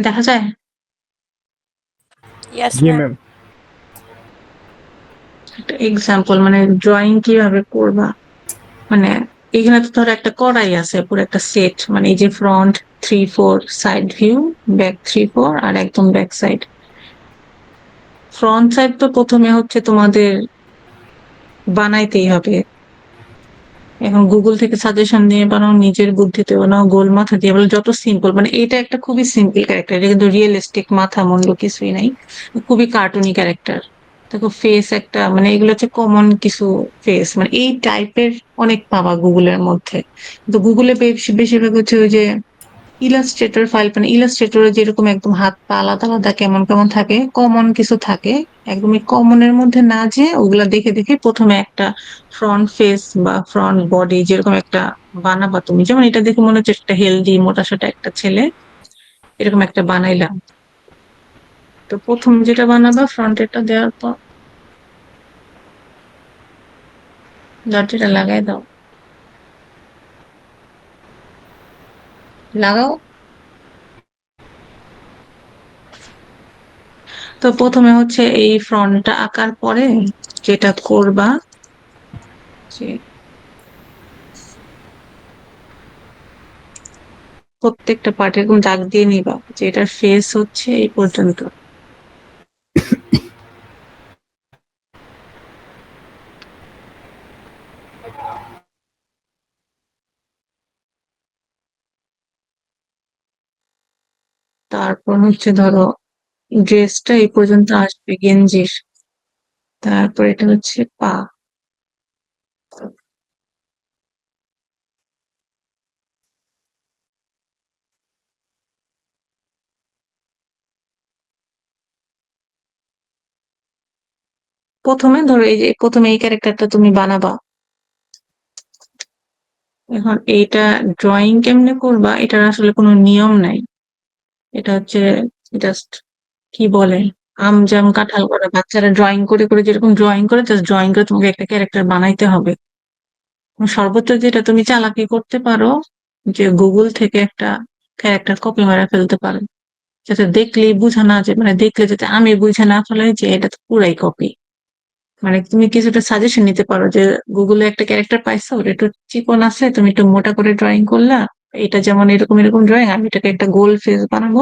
দেখা যায়? ইয়েস জি ma'am. Ma'am. একটা এক্সাম্পল মানে ড্রয়িং কিভাবে করবা? মানে এখানে তো ধরো একটা কড়াই আছে, পুরো একটা সেট, মানে এই যে ফ্রন্ট 3-4, সাইড ভিউ, ব্যাক 3-4, আর একদম ব্যাক সাইড। ফ্রন্ট সাইড তো প্রথমে হচ্ছে তোমাদের বানাইতেই হবে। এখন গুগল থেকে সাজেশন নিয়ে বানাও, নিজের বুদ্ধিতে বানাও, গোল মাথা দিয়ে বলো, যত সিম্পল, মানে এটা একটা খুবই সিম্পল ক্যারেক্টার, এটা কিন্তু রিয়েলিস্টিক মাথা মুন্ডু কিছুই নাই, খুবই কার্টুনি ক্যারেক্টার। দেখো ফেস একটা, মানে এগুলো হচ্ছে কমন কিছু ফেস, মানে এই টাইপের অনেক পাবা গুগলের মধ্যে। তো গুগলে বেশিরভাগ হচ্ছে ওই যে ইলাস্ট্রেটর ফাইল, মানে ইলাস্ট্রেটরে যেরকম একদম হাত পা আলাদা আলাদা কেমন কেমন থাকে, কমন কিছু থাকে, একদমই কমনের মধ্যে না, যে ওগুলা দেখে দেখে প্রথমে একটা ফ্রন্ট ফেস বা ফ্রন্ট বডি যেরকম একটা বানাবা তুমি, যেমন এটা দেখে মনে হচ্ছে একটা হেলদি মোটাসোটা একটা ছেলে, এরকম একটা বানাইলাম। তো প্রথম যেটা বানাবা ফ্রন্টেরটা দেওয়ার পর দরজাটা লাগাই দাও, লাগাও। তো প্রথমে হচ্ছে এই ফ্রন্টটা আঁকার পরে যেটা করবা, যে প্রত্যেকটা পার্ট এরকম দাগ দিয়ে নিবা যে এটার ফেস হচ্ছে এই পর্যন্ত। তারপর হচ্ছে ধরো ড্রেসটা এই পর্যন্ত আসবে গেঞ্জির, তারপর এটা হচ্ছে পা। প্রথমে ধরো এই যে প্রথমে এই ক্যারেক্টারটা তুমি বানাবা। এখন এইটা ড্রয়িং কেমনে করবা, এটার আসলে কোনো নিয়ম নাই। এটা হচ্ছে জাস্ট কি বলে, আম জাম কাঁঠাল করা বাচ্চারা ড্রয়িং করে করে যেরকম ড্রয়িং করে, জাস্ট ড্রয়িং করে তোমাকে একটা ক্যারেক্টার বানাইতে হবে। সর্বোচ্চ যেটা তুমি চালাকি করতে পারো, যে গুগল থেকে একটা ক্যারেক্টার কপি মারা ফেলতে পারো, যাতে দেখলেই বুঝা না যায়, মানে দেখলে যাতে আমি বুঝে না ফেলাই যে এটা তো পুরাই কপি। মানে তুমি কিছুটা সাজেশন নিতে পারো যে গুগলে একটা ক্যারেক্টার পাইছো, ওটা একটু চিকন আছে, তুমি একটু মোটা করে ড্রয়িং করলা, এটা যেমন এরকম এরকম ড্রয়িং, আমি এটাকে একটা গোল ফেস বানাবো,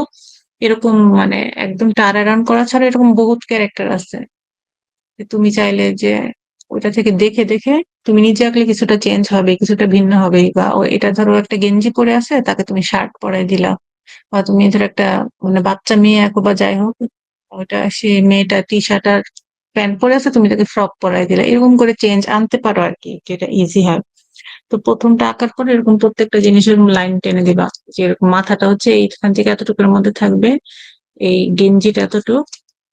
এরকম মানে একদম টার অ্যারাউন্ড করা ছাড়া এরকম বহুত ক্যারেক্টার আছে। যে তুমি চাইলে যে ওইটা থেকে দেখে দেখে তুমি নিজে আঁকলে কিছুটা চেঞ্জ হবে, কিছুটা ভিন্ন হবে, বা এটা ধরো একটা গেঞ্জি পরে আছে, তাকে তুমি শার্ট পরাই দিলা, বা তুমি ধরো একটা মানে বাচ্চা মেয়ে আঁকো বা যাই হোক, ওটা সে মেয়েটা টি শার্ট আর প্যান্ট পরে আছে, তুমি তাকে ফ্রক পরাই দিলা, এরকম করে চেঞ্জ আনতে পারো আর কি, যেটা ইজি হয়। তো প্রথমটা আঁকার পরে এরকম প্রত্যেকটা জিনিসের লাইন টেনে দিবা, যে এরকম মাথাটা হচ্ছে এইখান থেকে এতটুকুর মধ্যে থাকবে, এই গেঞ্জিটা এতটুক,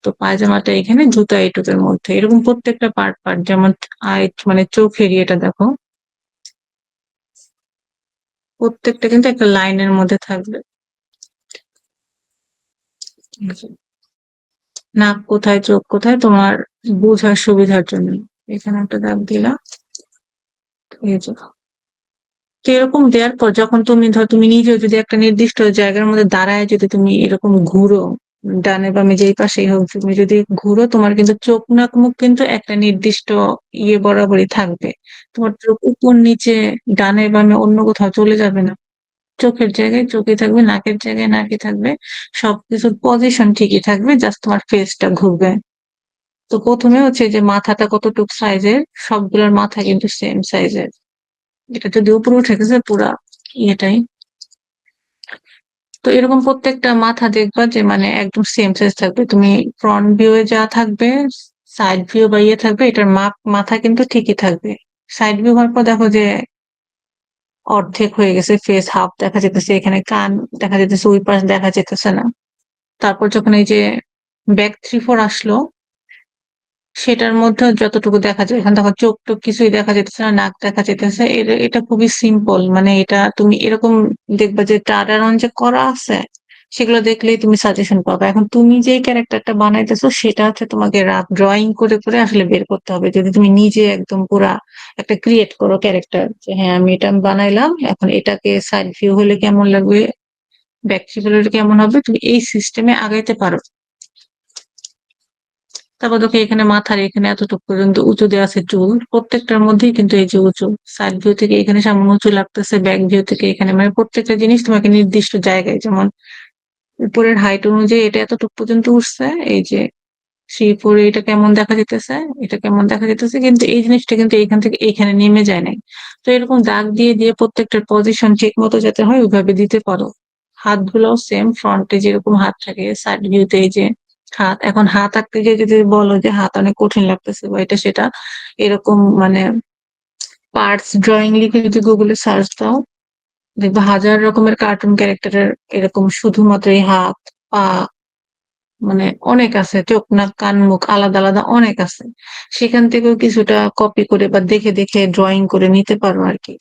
তো পায়জামাটা এখানে, জুতা এইটুকের মধ্যে, এরকম প্রত্যেকটা পার্ট পার্ট, যেমন আই মানে চোখের ইয়েটা দেখো, প্রত্যেকটা কিন্তু একটা লাইনের মধ্যে থাকবে। নাক কোথায়, চোখ কোথায়, তোমার বোঝার সুবিধার জন্য এখানে একটা দাগ দিলা। এই যে, তো এরকম দেওয়ার পর যখন তুমি ধর তুমি নিজেও যদি একটা নির্দিষ্ট জায়গার মধ্যে দাঁড়ায় যদি তুমি এরকম ঘুরো, ডানে বামে যেই পাশেই হোক, তুমি যদি ঘুরো, তোমার কিন্তু চোখ নাক মুখ কিন্তু একটা নির্দিষ্ট ইয়ে বরাবরই থাকবে। তোমার চোখ উপর নিচে ডানে বামে অন্য কোথাও চলে যাবে না, চোখের জায়গায় চোখে থাকবে, নাকের জায়গায় নাকে থাকবে, সবকিছুর পজিশন ঠিকই থাকবে, জাস্ট তোমার ফেসটা ঘুরবে। তো প্রথমে হচ্ছে যে মাথাটা কতটুক সাইজের, সবগুলোর মাথা কিন্তু সেম সাইজের, এটা যদি উপরে উঠে গেছে পুরা ইয়েটাই। তো এরকম প্রত্যেকটা মাথা দেখবা যে মানে একদম সেম সাইজ থাকবে, তুমি ফ্রন্ট ভিউ এ যা থাকবে, সাইড ভিউ বা ইয়ে থাকবে, এটার মাথা কিন্তু ঠিকই থাকবে। সাইড ভিউ হওয়ার পর দেখো যে অর্ধেক হয়ে গেছে, ফেস হাফ দেখা যেতেছে, এখানে কান দেখা যেতেছে, ওই পাশ দেখা যেতেছে না। তারপর যখন এই যে ব্যাক 3-4 আসলো, সেটার মধ্যে যতটুকু দেখা যায়, এখানে দেখো চোখ টোক কিছুই দেখা যেতেছে না, নাক দেখা যেতেছে, এটা খুবই সিম্পল, মানে এটা তুমি এরকম দেখবা যে টার্ন যে করা আছে, সেগুলো দেখলেই তুমি সাজেশন পাবে। এখন তুমি যে ক্যারেক্টারটা বানাইতেছো সেটা হচ্ছে তোমাকে রাফ ড্রয়িং করে করে আসলে বের করতে হবে, যদি তুমি নিজে একদম পুরা একটা ক্রিয়েট করো ক্যারেক্টার, যে হ্যাঁ আমি এটা বানাইলাম, এখন এটাকে সাইড ভিউ হলে কেমন লাগবে, ব্যাক ট্রিপল কেমন হবে, তুমি এই সিস্টেমে আগাইতে পারো। তারপর দেখো এখানে মাথার এখানে এতটুকু পর্যন্ত উঁচু দেওয়া আছে চুল, প্রত্যেকটার মধ্যেই কিন্তু এই যে উঁচু, সাইড ভিউ থেকে এখানে সামান্য উঁচু লাগতেছে, ব্যাক ভিউ থেকে এখানে, মানে প্রত্যেকটা জিনিস তোমাকে নির্দিষ্ট জায়গায়, যেমন উপরের হাইট অনুযায়ী এটা এতটুকু পর্যন্ত উঠছে, এই যে 3, 4 এটা কেমন দেখা যেতেছে, এটা কেমন দেখা যেতেছে, কিন্তু এই জিনিসটা কিন্তু এইখান থেকে এইখানে নেমে যায় নাই। তো এরকম দাগ দিয়ে দিয়ে প্রত্যেকটার পজিশন ঠিক মতো যাতে হয় ওইভাবে দিতে পারো। হাতগুলোও সেম, ফ্রন্টে যেরকম হাত থাকে সাইড ভিউতে এই যে হাত, এখন হাত আঁকতে গিয়ে যদি বলো যে হাত অনেক কঠিন লাগতেছে বা এটা সেটা, এরকম মানে পার্টস ড্রয়িং লিখে যদি গুগলে সার্চ দাও, দেখবে হাজার রকমের কার্টুন ক্যারেক্টারের এরকম শুধুমাত্র এই হাত, পা, মানে অনেক আছে, চোখ নাক কান মুখ আলাদা আলাদা অনেক আছে। সেখান থেকেও কিছুটা কপি করে বা দেখে দেখে ড্রয়িং করে নিতে পারো আর কি।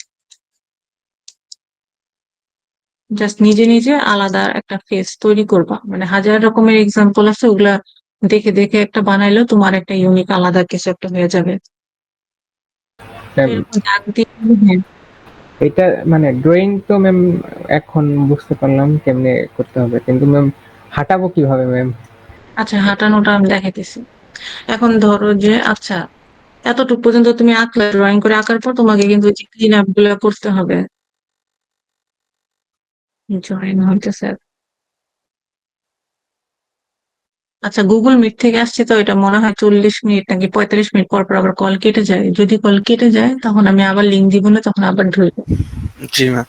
জাস্ট নিজে নিজে আলাদা একটা ফেস তৈরি করবা, মানে হাজার রকমের এক্সাম্পল আছে, ওগুলা দেখে দেখে একটা বানাইলেও তোমার একটা ইউনিক আলাদা কিছু একটা হয়ে যাবে। তো ম্যাম, এরকম দাগ দিয়ে, হ্যাঁ। এটা মানে ড্রয়িং তো ম্যাম এখন বুঝতে পারলাম কেমনে করতে হবে, কিন্তু ম্যাম হাঁটাবো কিভাবে ম্যাম? আচ্ছা, হাঁটানোটা আমি দেখাইতেছি। এখন ধরো যে আচ্ছা, এতটুকু পর্যন্ত তুমি আঁকলে, ড্রয়িং করে আঁকার পর তোমাকে কিন্তু ক্লিন আপ গুলো করতে হবে। ড্রয়িং হইতেছে। আচ্ছা, গুগল মিট থেকে আসছে তো, এটা মনে হয় 40 মিনিট নাকি 45 মিনিট পর পর আবার কল কেটে যায়। যদি কল কেটে যায় তখন আমি আবার লিঙ্ক দিব না, তখন আবার ঢুকবো। জি ম্যাম।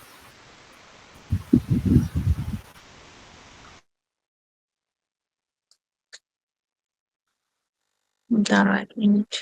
দাঁড়াও 1 মিনিট।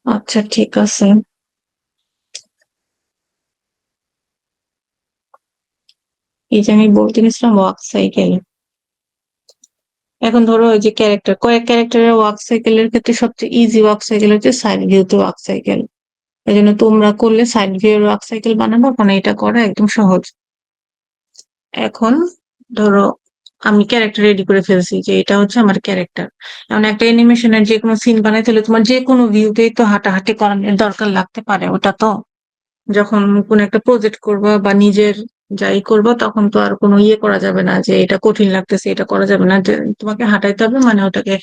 আচ্ছা ঠিক আছে। এই যে আমি বলতে গেছিলাম ওয়াক সাইকেল, এখন ধরো ওই যে ক্যারেক্টার, কয়েক ক্যারেক্টারের ওয়াক সাইকেলের ক্ষেত্রে সবচেয়ে ইজি ওয়াক সাইকেল হচ্ছে সাইড ভিউতে ওয়াক সাইকেল। এই জন্য তোমরা করলে সাইড ভিউ এর ওয়াক সাইকেল বানাবো, কারণ এটা করা একদম সহজ। এখন ধরো আমি ক্যারেক্টার রেডি করে ফেলছি যে এটা হচ্ছে আমার ক্যারেক্টার। এমন একটা অ্যানিমেশনের যে কোনো সিন বানাইতে হলে তোমার যে কোনো ভিউতেই তো হাঁটাহাঁটি করানোর দরকার লাগতে পারে, ওটা তো যখন কোনো একটা প্রজেক্ট করবা বা নিজের যাই করবো তখন তো আর কোনো ইয়ে করা যাবে না যে এটা কঠিন লাগতেছে, এটা করা যাবে না, যে তোমাকে হাঁটাইতে হবে, মানে ওটাকে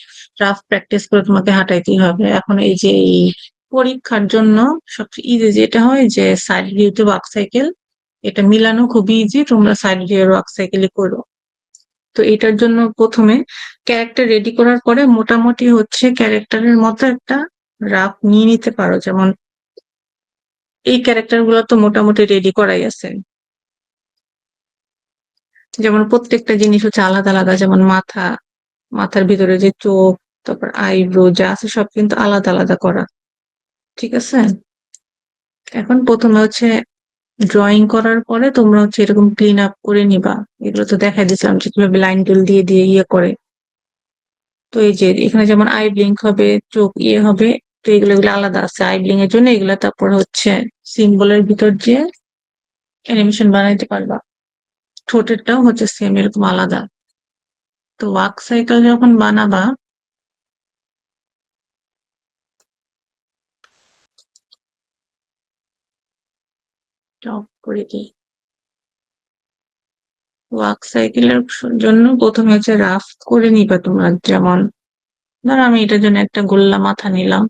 রাফ প্র্যাকটিস করে তোমাকে হাঁটাইতেই হবে। এখন এই যে এই পরীক্ষার জন্য সবচেয়ে ইজি যেটা হয় যে সাইড ভিউতে ওয়াক সাইকেল, এটা মিলানো খুবই ইজি, তোমরা সাইড ভিউ এর ওয়াক সাইকেলই করো। তো এটার জন্য প্রথমে ক্যারেক্টার রেডি করার পরে মোটামুটি হচ্ছে ক্যারেক্টারের মতো একটা রাফ নিয়ে নিতে পারো, যেমন এই ক্যারেক্টার গুলো তো মোটামুটি রেডি করাই আছে। যেমন প্রত্যেকটা জিনিস হচ্ছে আলাদা আলাদা, যেমন মাথা, মাথার ভিতরে যে চোখ, তারপর আইব্রো যা আছে সব কিন্তু আলাদা আলাদা করা। ঠিক আছে। এখন প্রথমে হচ্ছে ড্রয়িং করার পরে তোমরা হচ্ছে এরকম ক্লিন আপ করে নিবা। এগুলো তো দেখাই দিচ্ছিলাম যে কিভাবে লাইন টুল দিয়ে দিয়ে ইয়ে করে। তো এই যে এখানে যেমন আই ব্লিঙ্ক হবে, চোখ ইয়ে হবে, তো এগুলো এগুলো আলাদা আছে আই ব্লিঙ্ক এর জন্য এগুলো। তারপর হচ্ছে সিম্বলের ভিতর দিয়ে অ্যানিমেশন বানাইতে পারবা। ঠোঁটেরটাও হচ্ছে সেম এরকম আলাদা। তো ওয়াক সাইকেল যখন বানাবা, টপ করে দিই, ওয়াক সাইকেলের জন্য প্রথমে হচ্ছে রাফ করে নিবা তোমরা। যেমন ধরো আমি এটার জন্য একটা গোল্লা মাথা নিলাম।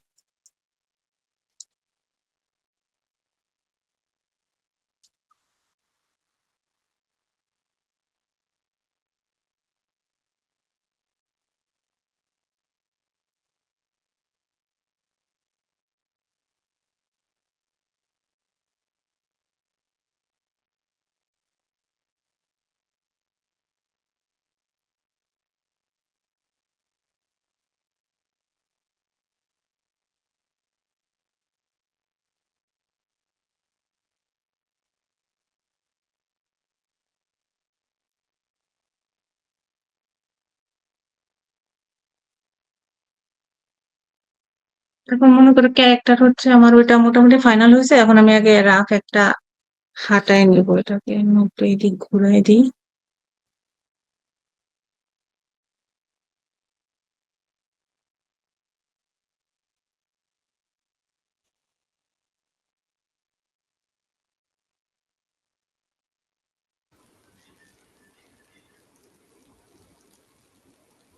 এখন মনে করো ক্যারেক্টার হচ্ছে আমার ওইটা মোটামুটি ফাইনাল হয়েছে, এখন আমি আগে রাফ একটা হাঁটায় নিবো, এটাকে একটু এদিক ঘুরাই দিই।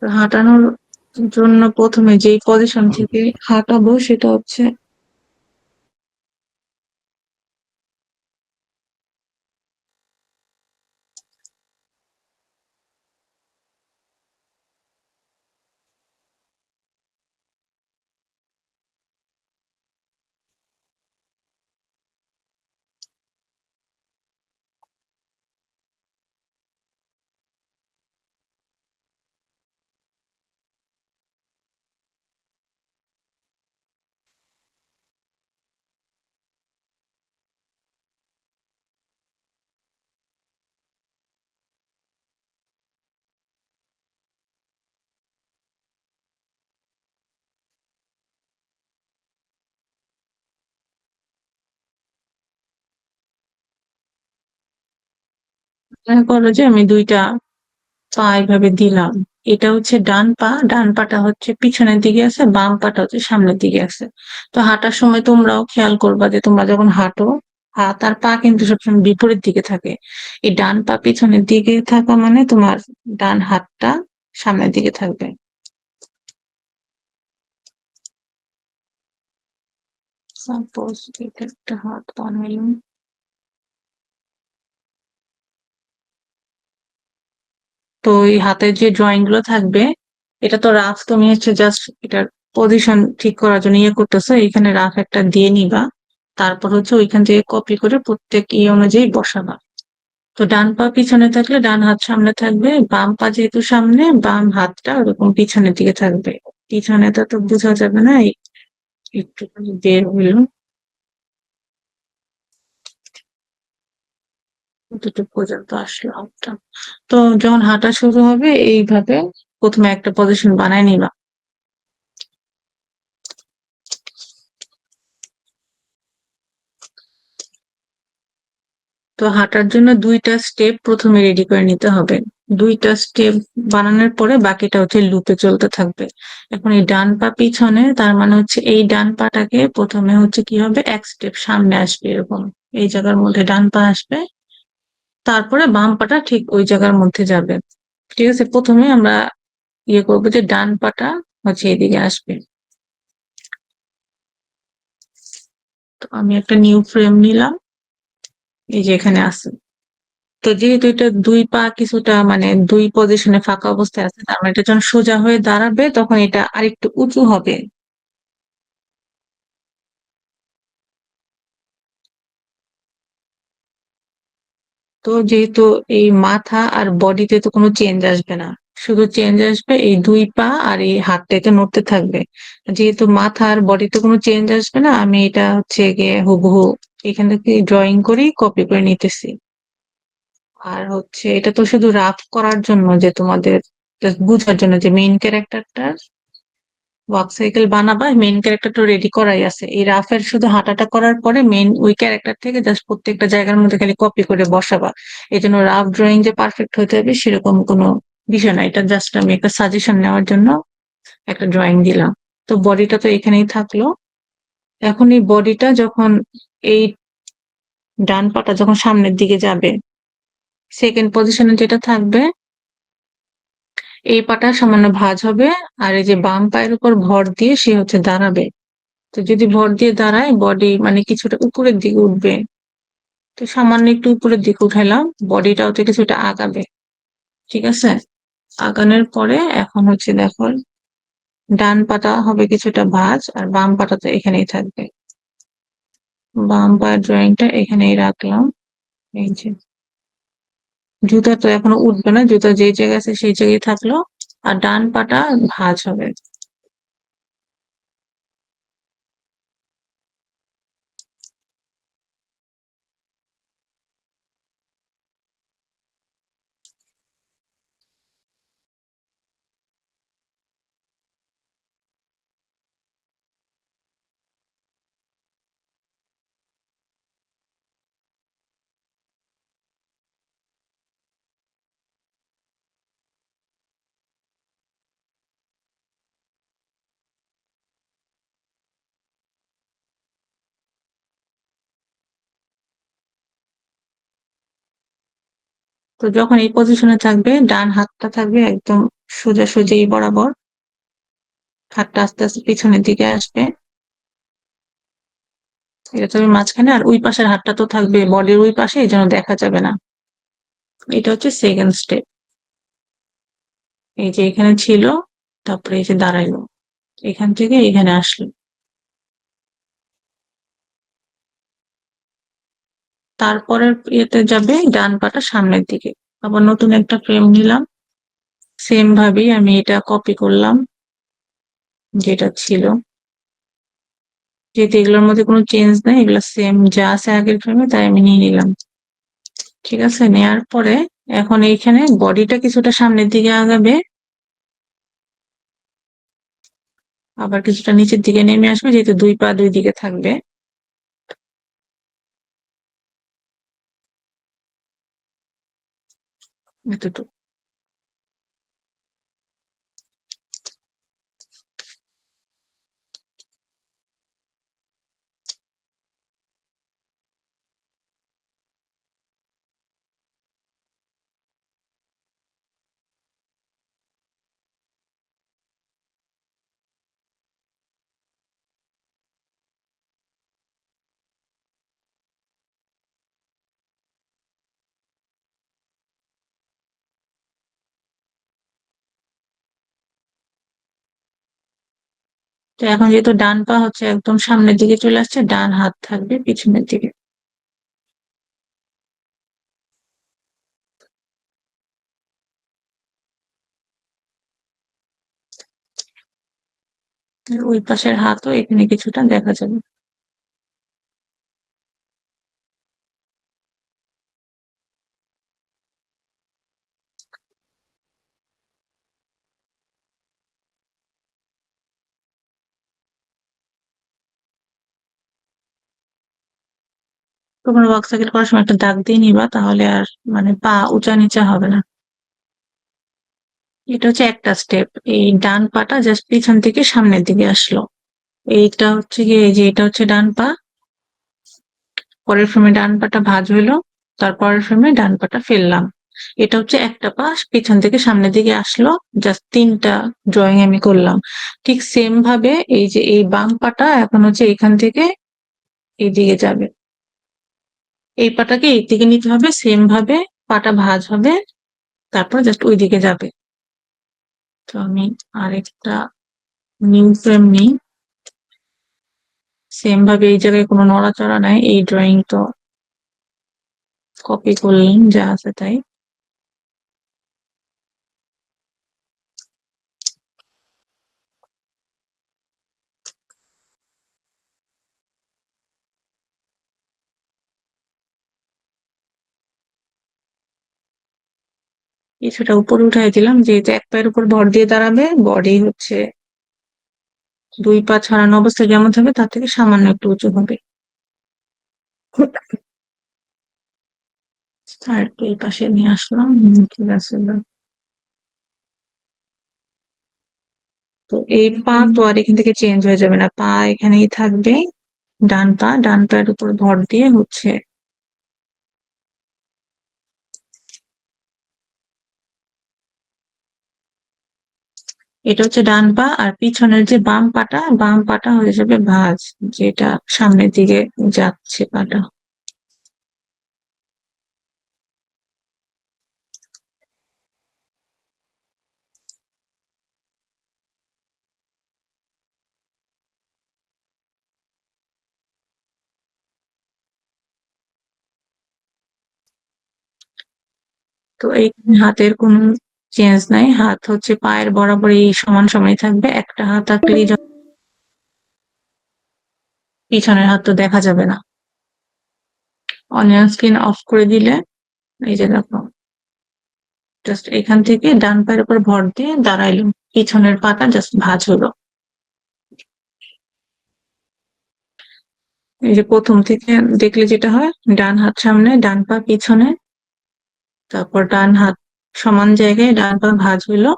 তো হাঁটানোর জন্য প্রথমে যেই পজিশন থেকে হাঁটাবো সেটা হচ্ছে, মনে করো যে আমি দুইটা পা এইভাবে দিলাম, এটা হচ্ছে ডান পা, ডান পাটা হচ্ছে পিছনের দিকে আছে, বাম পাটা হচ্ছে সামনের দিকে আছে। তো হাঁটার সময় তোমরাও খেয়াল করবা যে তোমরা যখন হাঁটো, হাত আর পা কিন্তু সবসময় বিপরীত দিকে থাকে। এই ডান পা পিছনের দিকে থাকা মানে তোমার ডান হাতটা সামনের দিকে থাকবে। সাপোজ এটা একটা হাত বানাইলাম। তো এই হাতের যে ড্রয়িং গুলো থাকবে, এটা তো রাফ, তুমি হচ্ছে জাস্ট এটার পজিশন ঠিক করার জন্য ইয়ে করতেছো, এখানে রাফ একটা দিয়ে নিবা। তারপর হচ্ছে ওইখান থেকে কপি করে প্রত্যেক ইয়ে অনুযায়ী বসাবা। তো ডান পা পিছনে থাকলে ডান হাত সামনে থাকবে, বাম পা যেহেতু সামনে বাম হাতটা ওরকম পিছনের দিকে থাকবে। পিছনে তো বোঝা যাবে না, একটুখানি বের হইলো, কতটুকু পর্যন্ত আসলো হাতটা। তো যখন হাঁটা শুরু হবে এইভাবে প্রথমে একটা পজিশন বানায় নিবা। তো হাঁটার জন্য দুইটা স্টেপ প্রথমে রেডি করে নিতে হবে। দুইটা স্টেপ বানানোর পরে বাকিটা হচ্ছে লুপে চলতে থাকবে। এখন এই ডান পা পিছনে, তার মানে হচ্ছে এই ডান পাটাকে প্রথমে হচ্ছে কি হবে, এক স্টেপ সামনে আসবে এরকম, এই জায়গার মধ্যে ডান পা আসবে, তারপরে বাম পাটা ঠিক ওই জায়গার মধ্যে যাবে। ঠিক আছে, প্রথমে আমরা ইয়ে করবো যে ডান পাটা হচ্ছে এদিকে আসবে। তো আমি একটা নিউ ফ্রেম নিলাম, এই যে এখানে আছে। তো যেহেতু এটা দুই পা কিছুটা মানে দুই পজিশনে ফাঁকা অবস্থায় আছে, তার মানে এটা যখন সোজা হয়ে দাঁড়াবে তখন এটা আরেকটু উঁচু হবে। তো যেহেতু এই মাথা আর বডিতে তো কোনো চেঞ্জ আসবে না, শুধু চেঞ্জ আসবে এই দুই পা আর এই হাতটাকে নড়তে থাকবে। যেহেতু মাথা আর বডিতে কোনো চেঞ্জ আসবে না, আমি এটা হচ্ছে গিয়ে হুবহু এখান থেকে ড্রয়িং করি কপি করে নিতেছি। আর হচ্ছে এটা তো শুধু রাফ করার জন্য, যে তোমাদের জাস্ট বোঝার জন্য যে মেইন ক্যারেক্টারটা ওয়াক সাইকেল বানাবা, মেইন ক্যারেক্টার তো রেডি করাই আছে, এই রাফের শুধু হাঁটাটা করার পরে মেইন ওই ক্যারেক্টার থেকে জাস্ট প্রত্যেকটা জায়গার মধ্যে খালি কপি করে বসাবা। এই জন্য রাফ ড্রয়িং যে পারফেক্ট হতে হবে সেরকম কোনো বিষয় না, এটা জাস্ট আমি একটা সাজেশন নেওয়ার জন্য একটা ড্রয়িং দিলাম। তো বডিটা তো এখানেই থাকলো। এখন এই বডিটা যখন এই ডান পাটা যখন সামনের দিকে যাবে, সেকেন্ড পজিশনে যেটা থাকবে, এই পাটা সামান্য ভাঁজ হবে, আর এই যে বাম পায়ের উপর ভর দিয়ে সে হচ্ছে দাঁড়াবে। তো যদি ভর দিয়ে দাঁড়ায় বডি মানে কিছুটা উপরের দিকে উঠবে। তো সামান্য একটু উপরের দিকে উঠাইলাম, বডিটাও তো কিছুটা আগাবে। ঠিক আছে, আগানোর পরে এখন হচ্ছে দেখো ডান পাটা হবে কিছুটা ভাঁজ আর বাম পাটা তো এখানেই থাকবে। বাম পায়ের ড্রয়িংটা এখানেই রাখলাম। এই যে জুতা তো এখনো উঠবে না, জুতা যেই জায়গায় আছে সেই জায়গায় থাকলো, আর ডান পাটা ভাঁজ হবে। তো যখন এই পজিশনে থাকবে, ডান হাতটা থাকবে একদম সোজাসুজি বরাবর, হাতটা আস্তে আস্তে পিছনের দিকে আসবে, এটা থাকবে মাঝখানে, আর ওই পাশের হাতটা তো থাকবে বডির ওই পাশে, এই জন্য দেখা যাবে না। এটা হচ্ছে সেকেন্ড স্টেপ। এই যে এখানে ছিল, তারপরে এই যে দাঁড়াইলো, এখান থেকে এখানে আসলো। তারপরের ইয়েতে যাবে ডান পাটা সামনের দিকে। আবার নতুন একটা ফ্রেম নিলাম, সেম ভাবেই আমি এটা কপি করলাম যেটা ছিল, যেহেতু এগুলোর মধ্যে কোনো চেঞ্জ নেই, এগুলো সেম যা আছে আগের ফ্রেমে, তাই আমি নিয়ে নিলাম। ঠিক আছে, নেয়ার পরে এখন এইখানে বডিটা কিছুটা সামনের দিকে আগাবে, আবার কিছুটা নিচের দিকে নেমে আসবে, যেহেতু দুই পা দুই দিকে থাকবে। এতটুকু। তো এখন যেহেতু ডান পা হচ্ছে একদম সামনের দিকে চলে আসছে, ডান হাত থাকবে পিছনের দিকে। আর ওই পাশের হাতও এখানে কিছুটা দেখা যাবে। তোমরা ওয়াক সাইকেল করার সময় একটা দাগ দিয়ে নিবা, তাহলে আর মানে পা উঁচা নিচা হবে না। এটা হচ্ছে একটা স্টেপ। এই ডান পাটা জাস্ট পিছন থেকে সামনের দিকে আসলো, এইটা হচ্ছে গিয়ে, এই যে এটা হচ্ছে ডান পা, পরের ফ্রেমে ডান পাটা ভাঁজ হইলো, তারপরের ফ্রেমে ডান পাটা ফেললাম। এটা হচ্ছে একটা পা পিছন থেকে সামনের দিকে আসলো, জাস্ট তিনটা ড্রয়িং আমি করলাম। ঠিক সেম ভাবে এই যে এই বাম পাটা এখন হচ্ছে এখান থেকে এইদিকে যাবে, এই পাটাকে এই দিকে নিতে হবে, সেম ভাবে পাটা ভাঁজ হবে, তারপর জাস্ট ওই দিকে যাবে। তো আমি আরেকটা নিউ ফ্রেম নিই, সেম ভাবে এই জায়গায় কোনো নড়াচড়া নাই, এই ড্রয়িং তো কপি করলাম যা আছে তাই। কিছুটা উপরে উঠাই দিলাম, যেহেতু এক পায়ের উপর ভর দিয়ে দাঁড়াবে, বডি হচ্ছে দুই পা ছড়ানো অবস্থায় যেমন থাকবে তার থেকে সামান্য একটু উঁচু হবে। আর একটু এই পাশে নিয়ে আসলাম, ঠিক আছে। তো এই পা তো আর এখান থেকে চেঞ্জ হয়ে যাবে না, পা এখানেই থাকবে, ডান পা, ডান পায়ের উপর ভর দিয়ে হচ্ছে এটা হচ্ছে ডান পা, আর পিছনের যে বাম পাটা, বাম পাটা হয়ে যাবে ভাঁজ, যেটা সামনের দিকে যাচ্ছে পাটা। তো এই হাতের কোনো চেঞ্জ নাই, হাত হচ্ছে পায়ের বরাবর এই সমান সমানই থাকবে, একটা হাত থাকলেই পিছনের হাত তো দেখা যাবে না। অনিয়ন স্ক্রিন অফ করে দিলে এই যে দেখো, জাস্ট এখান থেকে ডান পায়ের উপর ভর দিয়ে দাঁড়াইলো, পিছনের পাটা জাস্ট ভাঁজ হলো। এই যে প্রথম থেকে দেখলে যেটা হয়, ডান হাত সামনে, ডান পা পিছনে, তারপর ডান হাত সমান জায়গায়, ডান পা ভাঁজ হইলো,